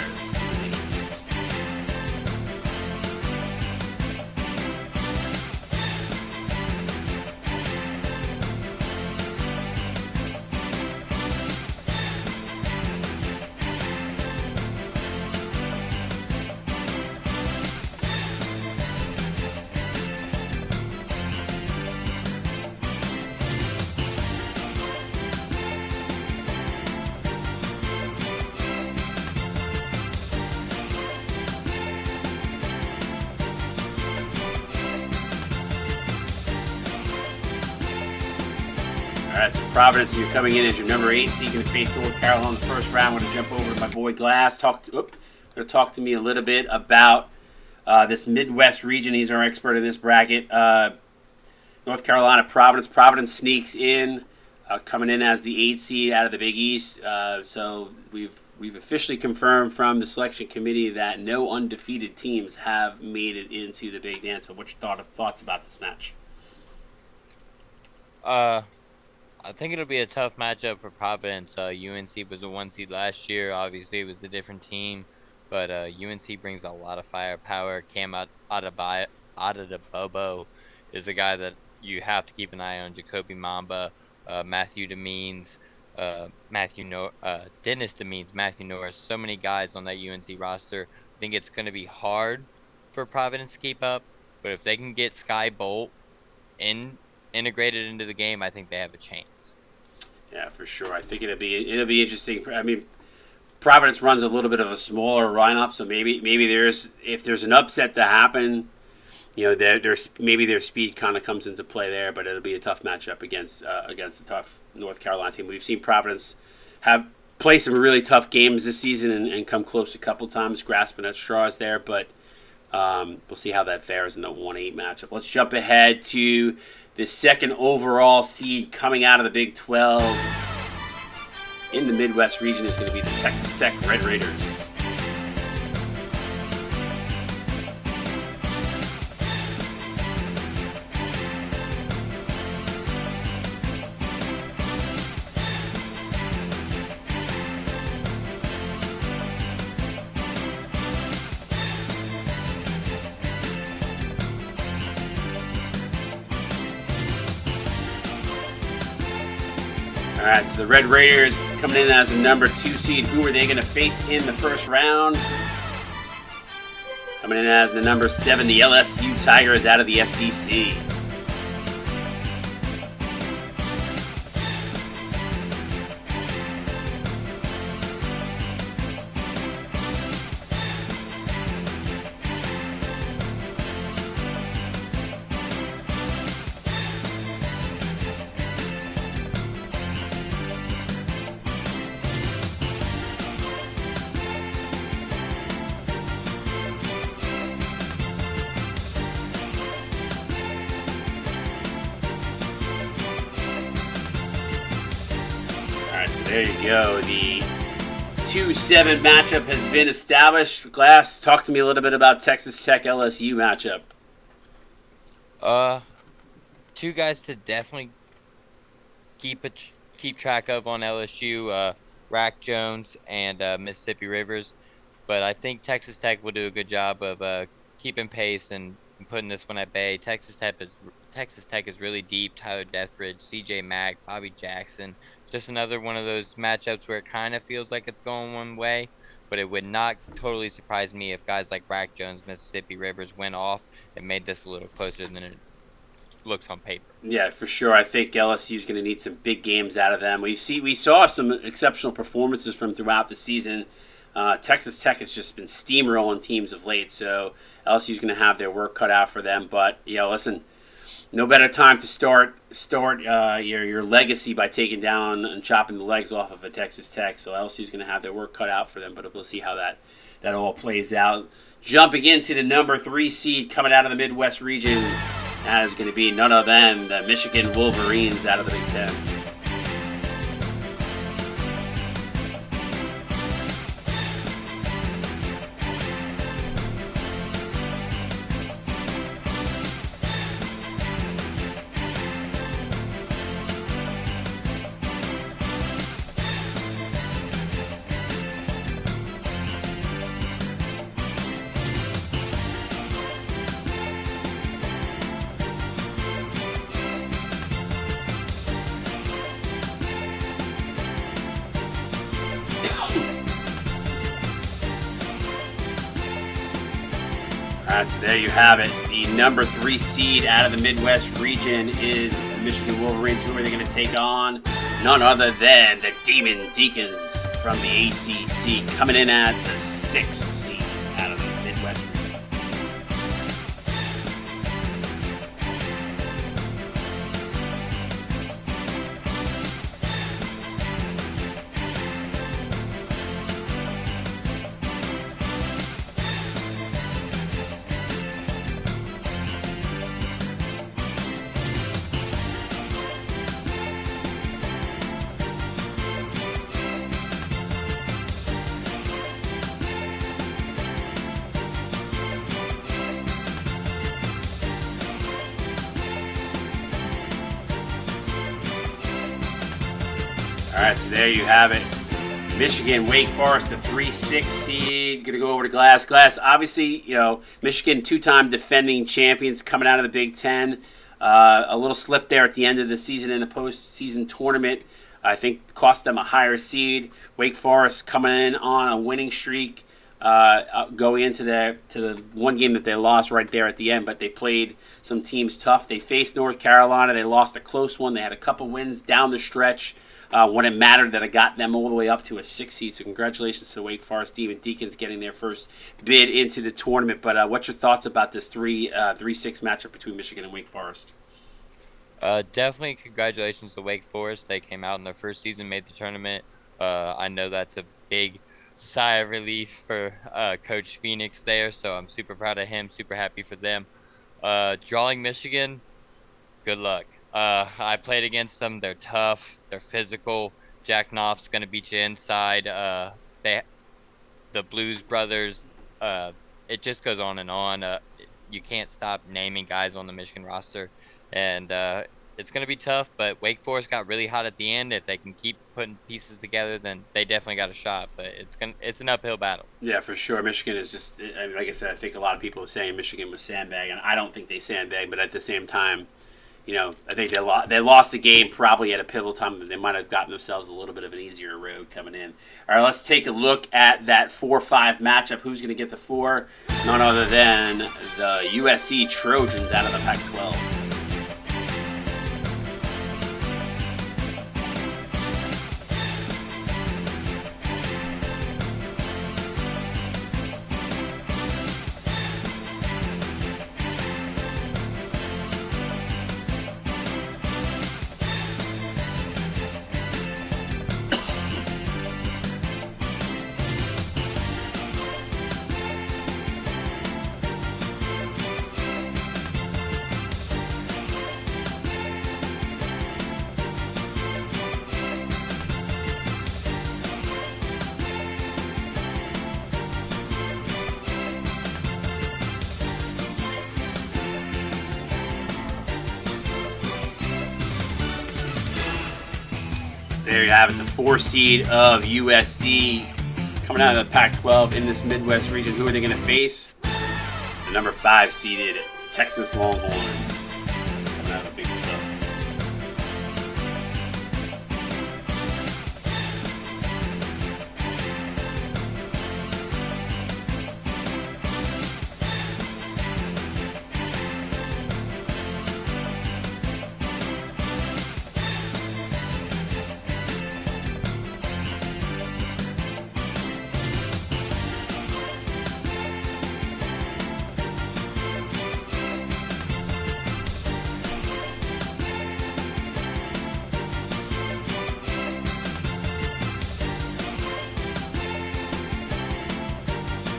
All right, so Providence, you're coming in as your number 8 seed, going to face North Carolina in the first round. I'm going to jump over to my boy Glass. Going to talk to me a little bit about this Midwest region. He's our expert in this bracket. North Carolina, Providence. Providence sneaks in, coming in as the 8 seed out of the Big East. So we've officially confirmed from the selection committee that no undefeated teams have made it into the Big Dance. But what's your thoughts about this match? I think it'll be a tough matchup for Providence. UNC was a 1 seed last year. Obviously, it was a different team, but UNC brings a lot of firepower. Cam Adebayo is a guy that you have to keep an eye on. Jacoby Mamba, Matthew Demeans, Dennis Demeans, Matthew Norris. So many guys on that UNC roster. I think it's going to be hard for Providence to keep up, but if they can get Sky Bolt integrated into the game, I think they have a chance. Yeah, for sure. I think it'll be interesting. I mean, Providence runs a little bit of a smaller lineup, so maybe if there's an upset to happen, their speed kind of comes into play there. But it'll be a tough matchup against a tough North Carolina team. We've seen Providence have play some really tough games this season and come close a couple times, grasping at straws there. But we'll see how that fares in the 1-8 matchup. Let's jump ahead to the second overall seed coming out of the Big 12 in the Midwest region is going to be the Texas Tech Red Raiders. All right, so the Red Raiders coming in as a number 2 seed. Who are they going to face in the first round? Coming in as the number 7, the LSU Tigers out of the SEC. There you go. The 2-7 matchup has been established. Glass, talk to me a little bit about Texas Tech LSU matchup. Two guys to definitely keep track of on LSU, Rack Jones and Mississippi Rivers. But I think Texas Tech will do a good job of keeping pace and putting this one at bay. Texas Tech is really deep. Tyler Deathridge, C.J. Mack, Bobby Jackson. Just another one of those matchups where it kind of feels like it's going one way, but it would not totally surprise me if guys like Rack Jones, Mississippi Rivers went off and made this a little closer than it looks on paper. Yeah, for sure. I think LSU is going to need some big games out of them. We saw some exceptional performances from throughout the season. Texas Tech has just been steamrolling teams of late, so LSU is going to have their work cut out for them. But listen. No better time to start your legacy by taking down and chopping the legs off of a Texas Tech. So LSU's going to have their work cut out for them, but we'll see how that all plays out. Jumping into the number 3 seed coming out of the Midwest region, that is going to be none other than the Michigan Wolverines out of the Big Ten. So there you have it. The number 3 seed out of the Midwest region is the Michigan Wolverines. Who are they going to take on? None other than the Demon Deacons from the ACC, coming in at the 6th seed out of the Midwest region. All right, so there you have it. Michigan, Wake Forest, the 3-6 seed. Going to go over to Glass. Glass, obviously, Michigan, 2-time defending champions coming out of the Big Ten. A little slip there at the end of the season in the postseason tournament. I think cost them a higher seed. Wake Forest coming in on a winning streak, going into the one game that they lost right there at the end, but they played some teams tough. They faced North Carolina. They lost a close one. They had a couple wins down the stretch. When it mattered, that it got them all the way up to a 6 seed. So congratulations to the Wake Forest Demon Deacons getting their first bid into the tournament. But what's your thoughts about this 3-6 matchup between Michigan and Wake Forest? Definitely congratulations to Wake Forest. They came out in their first season, made the tournament. I know that's a big sigh of relief for Coach Phoenix there, so I'm super proud of him, super happy for them. Drawing Michigan, good luck. I played against them. They're tough. They're physical. Jack Knopf's going to beat you inside. The Blues Brothers, it just goes on and on. You can't stop naming guys on the Michigan roster. And it's going to be tough, but Wake Forest got really hot at the end. If they can keep putting pieces together, then they definitely got a shot. But it's an uphill battle. Yeah, for sure. Michigan is just, like I said, I think a lot of people are saying Michigan was sandbagging. I don't think they sandbag, but at the same time, I think they lost the game probably at a pivotal time, but they might have gotten themselves a little bit of an easier road coming in. All right, let's take a look at that 4-5 matchup. Who's going to get the 4? None other than the USC Trojans out of the Pac-12. There you have it, the 4 seed of USC coming out of the Pac-12 in this Midwest region. Who are they going to face? The number 5 seeded Texas Longhorns coming out of the Big 12.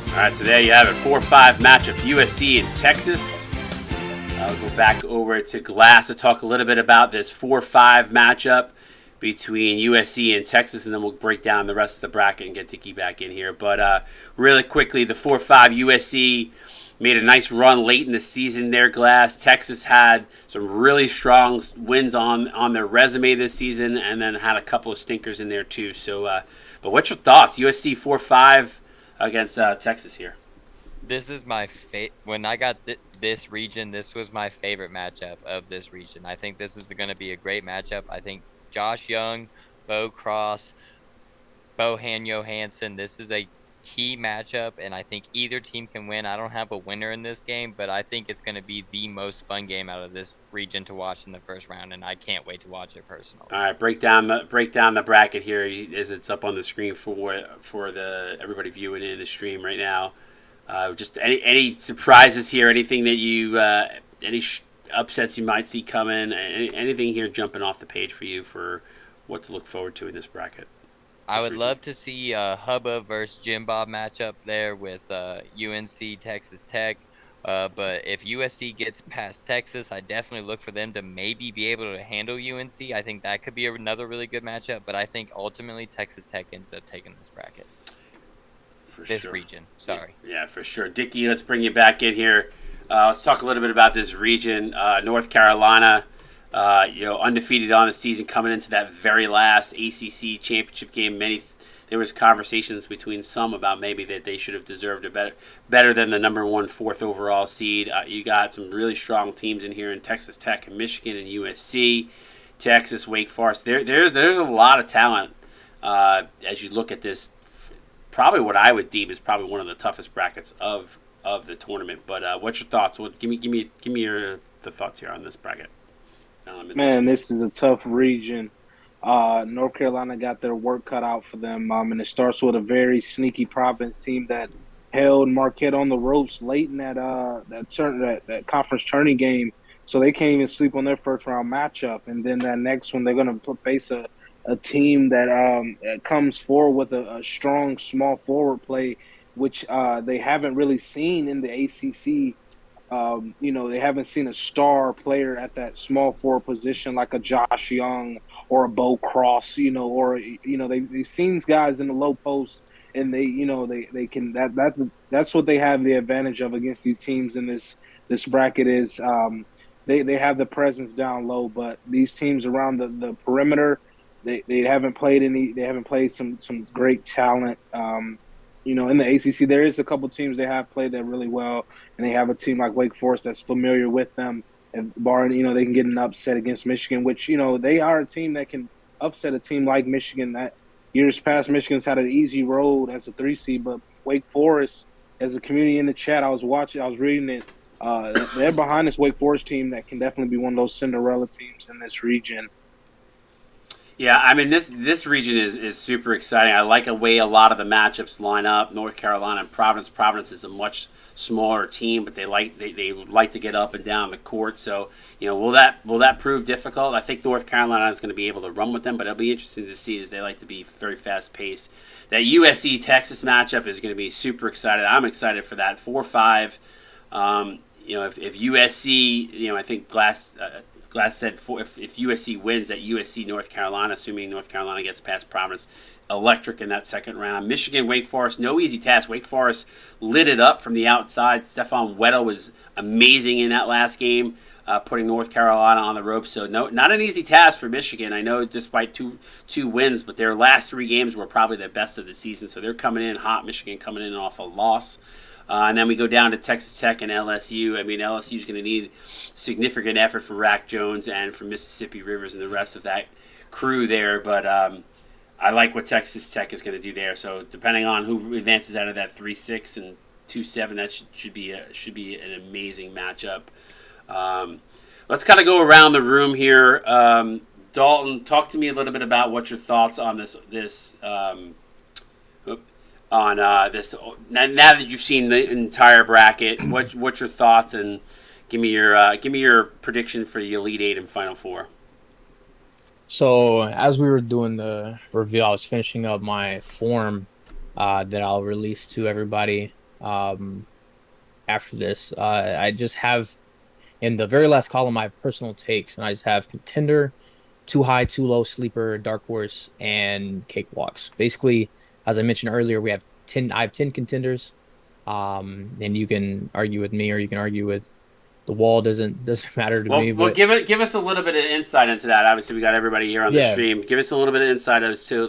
All right, so there you have it, 4-5 matchup, USC and Texas. I'll go back over to Glass to talk a little bit about this 4-5 matchup between USC and Texas, and then we'll break down the rest of the bracket and get Dickey back in here. But really quickly, the 4-5 USC made a nice run late in the season there, Glass. Texas had some really strong wins on their resume this season, and then had a couple of stinkers in there too. So, but what's your thoughts? USC 4-5 against Texas here. This is my when I got this region, this was my favorite matchup of this region. I think this is going to be a great matchup. I think Josh Young, Bo Cross, Bohan Johansson, this is a key matchup, and I think either team can win. I don't have a winner in this game, but I think it's going to be the most fun game out of this region to watch in the first round, and I can't wait to watch it personally. All right, break down the bracket here as it's up on the screen for the everybody viewing in the stream right now. Just any surprises here? Anything that you upsets you might see coming? Anything here jumping off the page for you for what to look forward to in this bracket? I would love to see Hubba versus Csba matchup there with UNC Texas Tech. But if USC gets past Texas, I definitely look for them to maybe be able to handle UNC. I think that could be another really good matchup. But I think ultimately Texas Tech ends up taking this bracket. This region, sorry. Yeah, for sure. Dickey, let's bring you back in here. Let's talk a little bit about this region. North Carolina, undefeated on the season, coming into that very last ACC championship game. There was conversations between some about maybe that they should have deserved a better than the number 1 4th overall seed. You got some really strong teams in here in Texas Tech and Michigan and USC, Texas, Wake Forest. There's a lot of talent as you look at this. Probably what I would deem is probably one of the toughest brackets of the tournament. But what's your thoughts? Give me the thoughts here on this bracket. Man, this is a tough region. North Carolina got their work cut out for them, and it starts with a very sneaky Providence team that held Marquette on the ropes late in that conference tourney game, so they can't even sleep on their first round matchup. And then that next one, they're going to face a team that comes forward with a strong small forward play, which they haven't really seen in the ACC. They haven't seen a star player at that small forward position like a Josh Young or a Bo Cross, they've seen guys in the low post, and they can that's what they have the advantage of against these teams in this bracket is they have the presence down low, but these teams around the perimeter, they haven't played some great talent. In the ACC, there is a couple teams they have played that really well, and they have a team like Wake Forest that's familiar with them. if barring they can get an upset against Michigan, which they are a team that can upset a team like Michigan. That years past, Michigan's had an easy road as a 3 seed, but Wake Forest, as a community in the chat, I was reading it. They're behind this Wake Forest team that can definitely be one of those Cinderella teams in this region. Yeah, I mean this region is super exciting. I like the way a lot of the matchups line up. North Carolina and Providence. Providence is a much smaller team, but they like to get up and down the court. So will that prove difficult? I think North Carolina is going to be able to run with them, but it'll be interesting to see as they like to be very fast paced. That USC Texas matchup is going to be super excited. I'm excited for that 4-5. If USC, I think Glass said if USC wins at USC North Carolina, assuming North Carolina gets past Providence, electric in that second round. Michigan, Wake Forest, no easy task. Wake Forest lit it up from the outside. Stephon Weddle was amazing in that last game, putting North Carolina on the ropes. So not an easy task for Michigan. I know despite two wins, but their last 3 games were probably the best of the season. So they're coming in hot. Michigan coming in off a loss. And then we go down to Texas Tech and LSU. I mean, LSU is going to need significant effort from Rack Jones and from Mississippi Rivers and the rest of that crew there. But I like what Texas Tech is going to do there. So depending on who advances out of that 3-6 and 2-7, that should be an amazing matchup. Let's kind of go around the room here. Dalton, talk to me a little bit about what your thoughts on this this. Now that you've seen the entire bracket, what's your thoughts, and give me your prediction for the Elite Eight and Final Four. So as we were doing the reveal, I was finishing up my form that I'll release to everybody after this. I just have in the very last column my personal takes, and I just have contender, too high, too low, sleeper, dark horse, and cakewalks. Basically, as I mentioned earlier, we have 10. I have 10 contenders. And you can argue with me, or you can argue with the wall. Doesn't matter to me. Well, But give us a little bit of insight into that. Obviously, we got everybody here on the yeah, stream. Give us a little bit of insight as to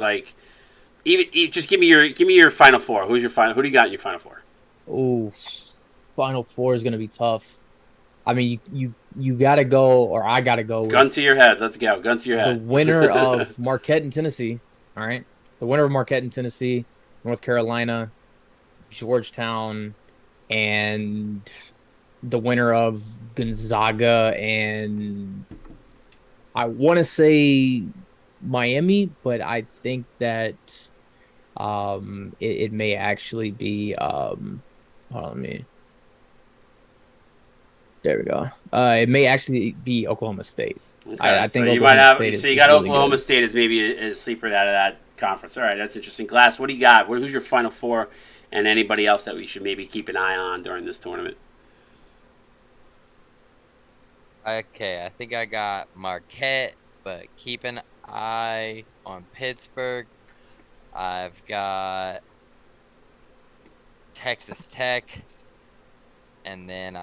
just give me your Final Four. Who do you got in your Final Four? oh, Final Four is gonna be tough. I mean, you gotta go, or I gotta go with Gun to your head. Let's go. Gun to your the head. winner of Marquette and Tennessee. All right, the winner of Marquette and Tennessee, North Carolina, Georgetown, and the winner of Gonzaga, and I want to say Miami, but I think that it may actually be hold on, there we go. It may actually be Oklahoma State. Okay, I so think you might Oklahoma have. State So is you got really Oklahoma good. State as maybe a sleeper out of that conference. All right, that's interesting. Glass, what do you got? Who's your Final Four, and anybody else that we should maybe keep an eye on during this tournament? Okay, I think I got Marquette, but keep an eye on Pittsburgh. I've got Texas Tech, and then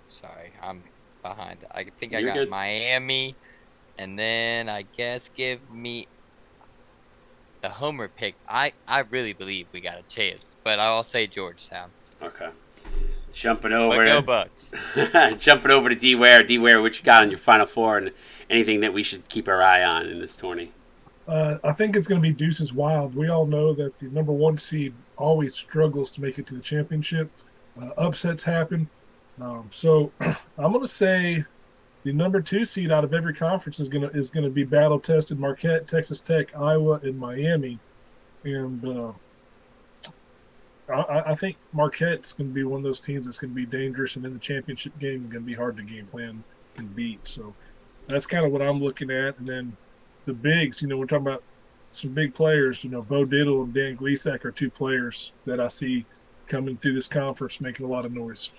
sorry, I'm behind. I think I You're got good. Miami, and then I guess give me the homer pick. I really believe we got a chance, but I'll say Georgetown. Okay. Jumping But over go to Bucks. jumping over to D Ware. D Ware, what you got on your Final Four, and anything that we should keep our eye on in this tourney? I think it's going to be Deuces Wild. We all know that the number 1 seed always struggles to make it to the championship. Upsets happen. So I'm going to say the number 2 seed out of every conference is going to be battle tested. Marquette, Texas Tech, Iowa, and Miami. And I think Marquette's going to be one of those teams that's going to be dangerous, and in the championship game, going to be hard to game plan and beat. So that's kind of what I'm looking at. And then the bigs, we're talking about some big players. Bo Diddle and Dan Gleasack are 2 players that I see coming through this conference making a lot of noise.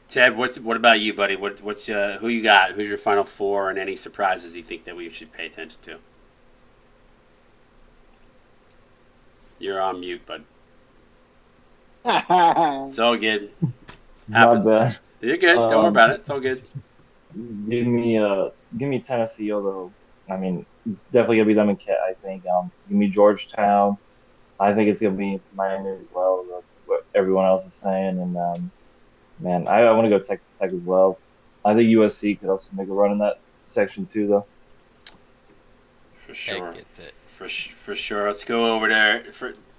Ted, what about you, buddy? What's who you got? Who's your Final Four, and any surprises you think that we should pay attention to? You're on mute, bud. It's all good. My bad. You're good. Don't worry about it. It's all good. Give me Tennessee, although I mean definitely gonna be them and Cat, I think. Give me Georgetown. I think it's gonna be Miami as well. That's what everyone else is saying. And Man, I want to go Texas Tech as well. I think USC could also make a run in that section too, though. For Tech sure. gets it. For sure. Let's go over there.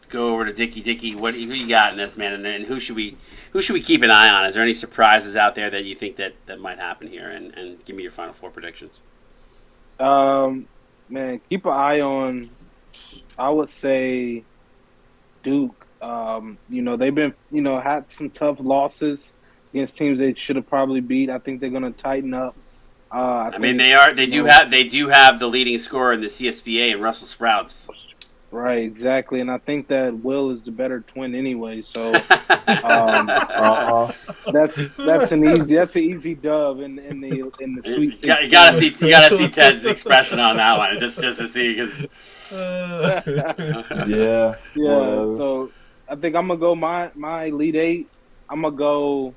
Go over to Dicky. Dicky, who you got in this, man? And then who should we keep an eye on? Is there any surprises out there that you think that might happen here? And give me your Final Four predictions. Man, keep an eye on. I would say Duke. They've been had some tough losses against teams they should have probably beat. I think they're going to tighten up. I mean, they do have the leading scorer in the CSBA and Russell Sprouts. Right, exactly, and I think that Will is the better twin anyway. So Uh-huh. that's an easy dub in the Sweet 16. You gotta see Ted's expression on that one just to see because Yeah. Yeah, Whatever. so I think I'm gonna go my Elite Eight. I'm gonna go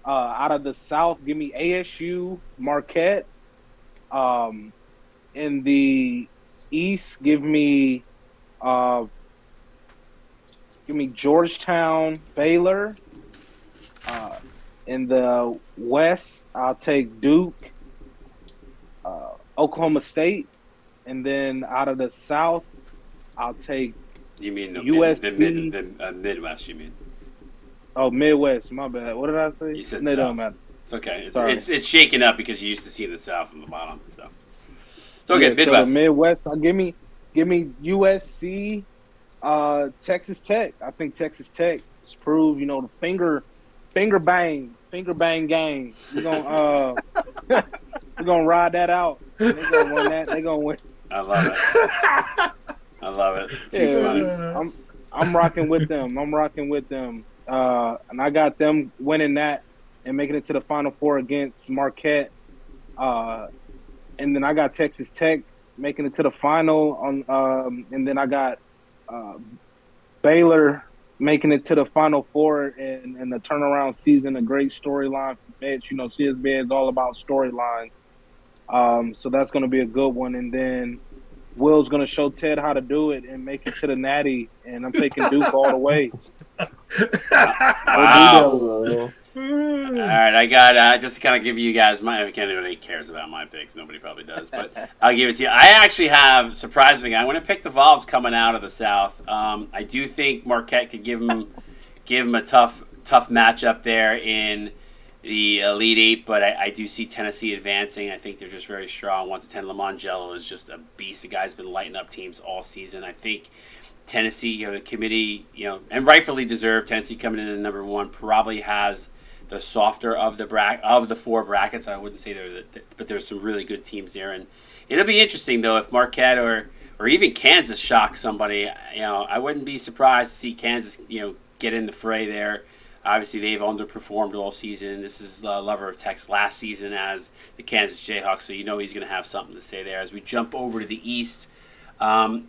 out of the South. Give me ASU, Marquette. Um, in the East, uh, give me Georgetown, Baylor. Uh, in the West, I'll take Duke, Oklahoma State, and then out of the South, I'll take you mean USC. the Midwest. You mean Oh, Midwest. My bad. What did I say? you said No, it don't South? matter. It's okay. Sorry. It's shaken up because you used to see the South from the bottom. So it's okay. Yeah, so the Midwest. Midwest. Give me USC, Texas Tech. I think Texas Tech has proved, the finger bang gang. We're gonna we're gonna ride that out. They're gonna win that. They're gonna win. I love it. I love it. Too Yeah, funny. I'm rocking with them. And I got them winning that and making it to the Final Four against Marquette. And then I got Texas Tech making it to the final and then I got Baylor making it to the Final Four and the turnaround season, a great storyline for Mitch. CSB is all about storylines. So that's going to be a good one. And then Will's going to show Ted how to do it and make it to the Natty. And I'm taking Duke all the way. Wow. All right, I got just to kind of give you guys my. Anybody cares about my picks? Nobody probably does, but I'll give it to you. I actually have surprisingly. I'm going to pick the Vols coming out of the South. I do think Marquette could give them a tough matchup there in the Elite Eight, but I do see Tennessee advancing. I think they're just very strong. 1-10, Lamont is just a beast. The guy's been lighting up teams all season. I think Tennessee, the committee, and rightfully deserved. Tennessee coming in at number one probably has the softer of the four brackets. I wouldn't say but there's some really good teams there, and it'll be interesting though if Marquette or even Kansas shocks somebody. I wouldn't be surprised to see Kansas, get in the fray there. Obviously, they've underperformed all season. This is Lover of Tech's last season as the Kansas Jayhawks, so he's going to have something to say there. As we jump over to the East, I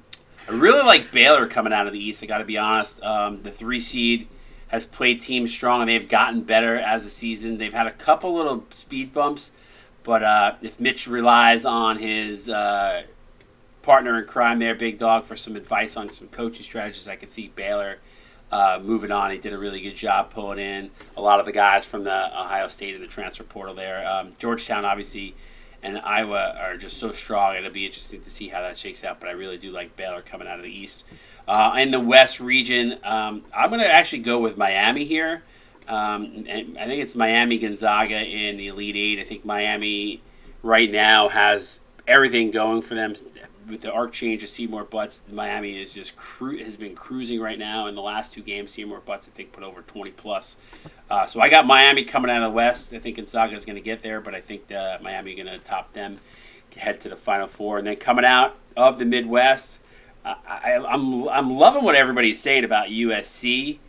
really like Baylor coming out of the East. I got to be honest. The 3 seed has played teams strong, and they've gotten better as the season. They've had a couple little speed bumps, but if Mitch relies on his partner in crime there, Big Dog, for some advice on some coaching strategies, I could see Baylor moving on. He did a really good job pulling in a lot of the guys from the Ohio State and the transfer portal there. Georgetown, obviously, and Iowa are just so strong. It'll be interesting to see how that shakes out, but I really do like Baylor coming out of the East. In the West region, I'm going to actually go with Miami here. And I think it's Miami Gonzaga in the Elite Eight. I think Miami right now has everything going for them. With the arc change of Seymour Butts, Miami is has been cruising right now. In the last 2 games, Seymour Butts, I think, put over 20 plus. So I got Miami coming out of the West. I think Gonzaga is going to get there, but I think Miami is going to top them, head to the Final Four. And then coming out of the Midwest, I'm loving what everybody's saying about USC.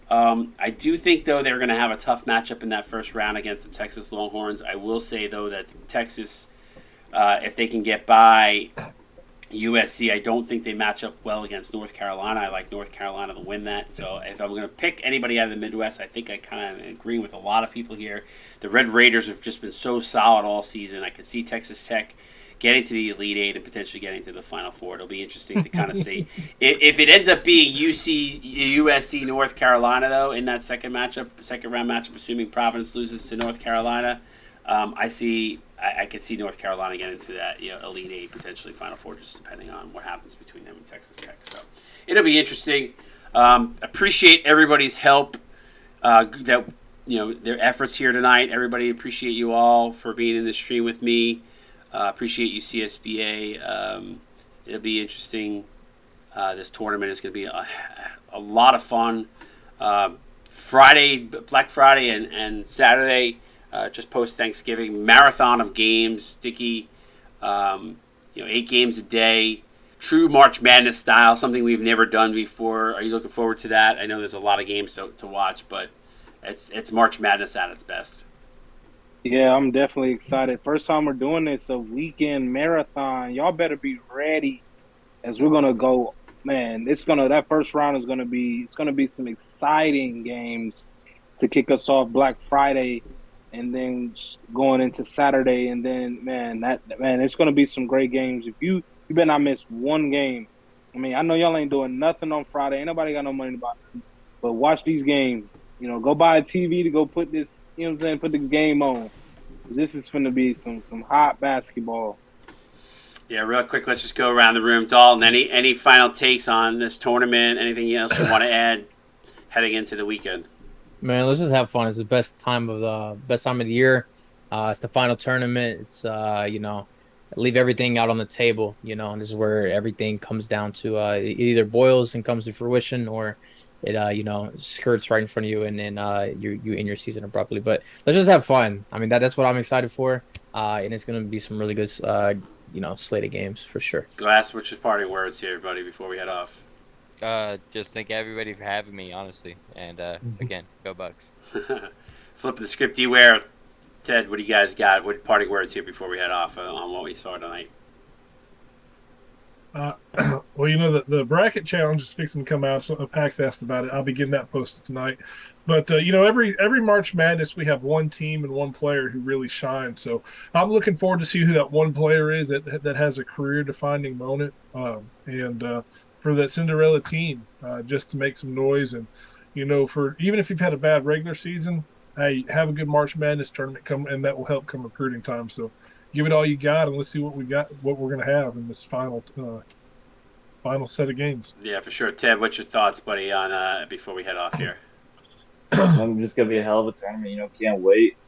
I do think, though, they're going to have a tough matchup in that first round against the Texas Longhorns. I will say, though, that Texas, if they can get by USC, I don't think they match up well against North Carolina. I like North Carolina to win that. So if I'm going to pick anybody out of the Midwest, I think I kind of agree with a lot of people here. The Red Raiders have just been so solid all season. I could see Texas Tech getting to the Elite Eight and potentially getting to the Final Four. It'll be interesting to kind of see if it ends up being USC, North Carolina though in that second round matchup, assuming Providence loses to North Carolina. I could see North Carolina getting into that Elite Eight, potentially Final Four, just depending on what happens between them and Texas Tech. So it'll be interesting. Appreciate everybody's help. Their efforts here tonight. Everybody, appreciate you all for being in the stream with me. Appreciate you, CSBA. It'll be interesting. This tournament is going to be a lot of fun. Friday, Black Friday, and Saturday, just post Thanksgiving, marathon of games. Dickey, 8 games a day. True March Madness style, something we've never done before. Are you looking forward to that? I know there's a lot of games to watch, but it's March Madness at its best. Yeah, I'm definitely excited. First time we're doing this, a weekend marathon. Y'all better be ready, as we're gonna go. Man, that first round is gonna be some exciting games to kick us off Black Friday, and then going into Saturday, and then it's gonna be some great games. If you better not miss one game. I mean, I know y'all ain't doing nothing on Friday. Ain't nobody got no money to buy, but watch these games. Go buy a TV to go put this. Put the game on. This is going to be some hot basketball. Yeah, real quick, let's just go around the room. Dalton, any final takes on this tournament? Anything else you want to add heading into the weekend? Man, let's just have fun. It's the best time of the year. It's the final tournament. It's leave everything out on the table. And this is where everything comes down to it either boils and comes to fruition, or it skirts right in front of you, and then you end your season abruptly. But let's just have fun. I mean, that's what I'm excited for, and it's gonna be some really good slate of games for sure. Glass, what's your parting words here, buddy, before we head off? Just thank everybody for having me, honestly, and again, go Bucks. Flipping the script, D-Ware. Ted, what do you guys got? What parting words here before we head off on what we saw tonight? Well, the bracket challenge is fixing to come out. So Pax asked about it. I'll be getting that posted tonight. But every March Madness we have one team and one player who really shines. So I'm looking forward to see who that one player is that has a career-defining moment, and for that Cinderella team, just to make some noise. And for even if you've had a bad regular season, hey, have a good March Madness tournament come, and that will help come recruiting time. So give it all you got, and let's see what we're going to have in this final set of games. Yeah, for sure. Ted, what's your thoughts, buddy, on before we head off here? Just gonna be a hell of a tournament. Can't wait.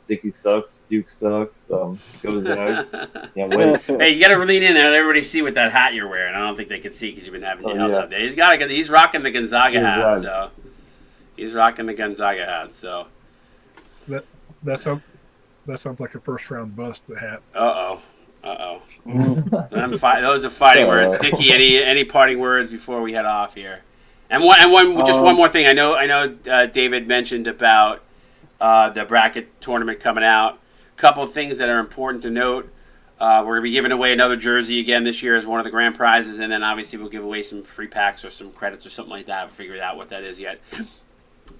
Dickey sucks. Duke sucks. Goes Nugs. Can't wait. Hey, you got to lean in and let everybody see what that hat you're wearing. I don't think they can see because you've been having your held up there. He's rocking the Gonzaga hat. So he's rocking the Gonzaga hat. So that sounds like a first round bust. The hat. Uh oh. Those are fighting words. Dickey, any parting words before we head off here? And one more thing. I know. David mentioned about the bracket tournament coming out. A couple of things that are important to note. We're going to be giving away another jersey again this year as one of the grand prizes, and then obviously we'll give away some free packs or some credits or something like that. I haven't figured out what that is yet.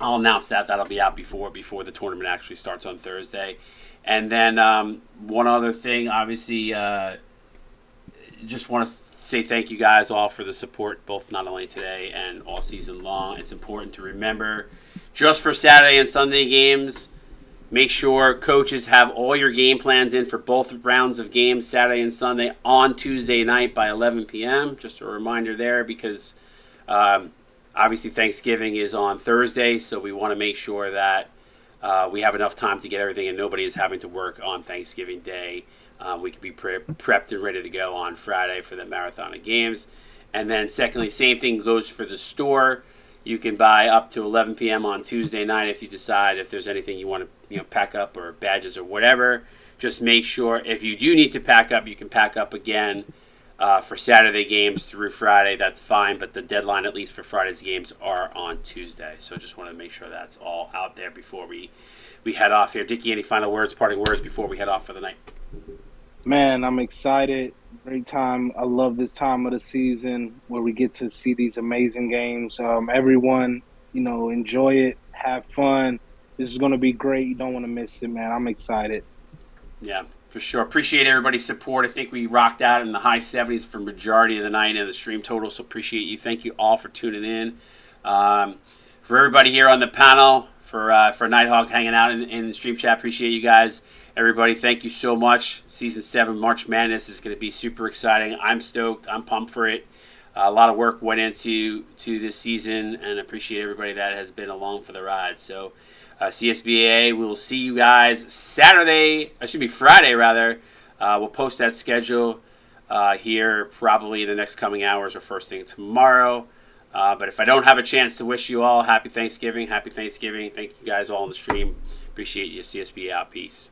I'll announce that. That'll be out before the tournament actually starts on Thursday. And then one other thing, obviously, just want to say thank you guys all for the support, both not only today and all season long. It's important to remember, just for Saturday and Sunday games, make sure coaches have all your game plans in for both rounds of games, Saturday and Sunday, on Tuesday night by 11 p.m. Just a reminder there, because obviously Thanksgiving is on Thursday, so we want to make sure that we have enough time to get everything and nobody is having to work on Thanksgiving Day. We can be prepped and ready to go on Friday for the marathon of games. And then secondly, same thing goes for the store. You can buy up to 11 p.m. on Tuesday night if you decide if there's anything you want to pack up, or badges or whatever. Just make sure if you do need to pack up, you can pack up again for Saturday games through Friday. That's fine, but the deadline, at least for Friday's games, are on Tuesday. So just want to make sure that's all out there before we head off here. Dickey, any final words, parting words before we head off for the night? Man, I'm excited. Great time. I love this time of the season where we get to see these amazing games. Everyone, enjoy it. Have fun. This is going to be great. You don't want to miss it, man. I'm excited. Yeah, For sure. Appreciate everybody's support. I think we rocked out in the high 70s for majority of the night and the stream total, so appreciate you. Thank you all for tuning in. For everybody here on the panel, for Nighthawk hanging out in the stream chat, appreciate you guys. Everybody, thank you so much. Season 7 March Madness is going to be super exciting. I'm stoked. I'm pumped for it. A lot of work went into this season, and I appreciate everybody that has been along for the ride. So, CSBA, we will see you guys Friday rather. We'll post that schedule here probably in the next coming hours or first thing tomorrow. But if I don't have a chance to wish you all happy Thanksgiving. Thank you guys all on the stream. Appreciate you. CSBA out. Peace.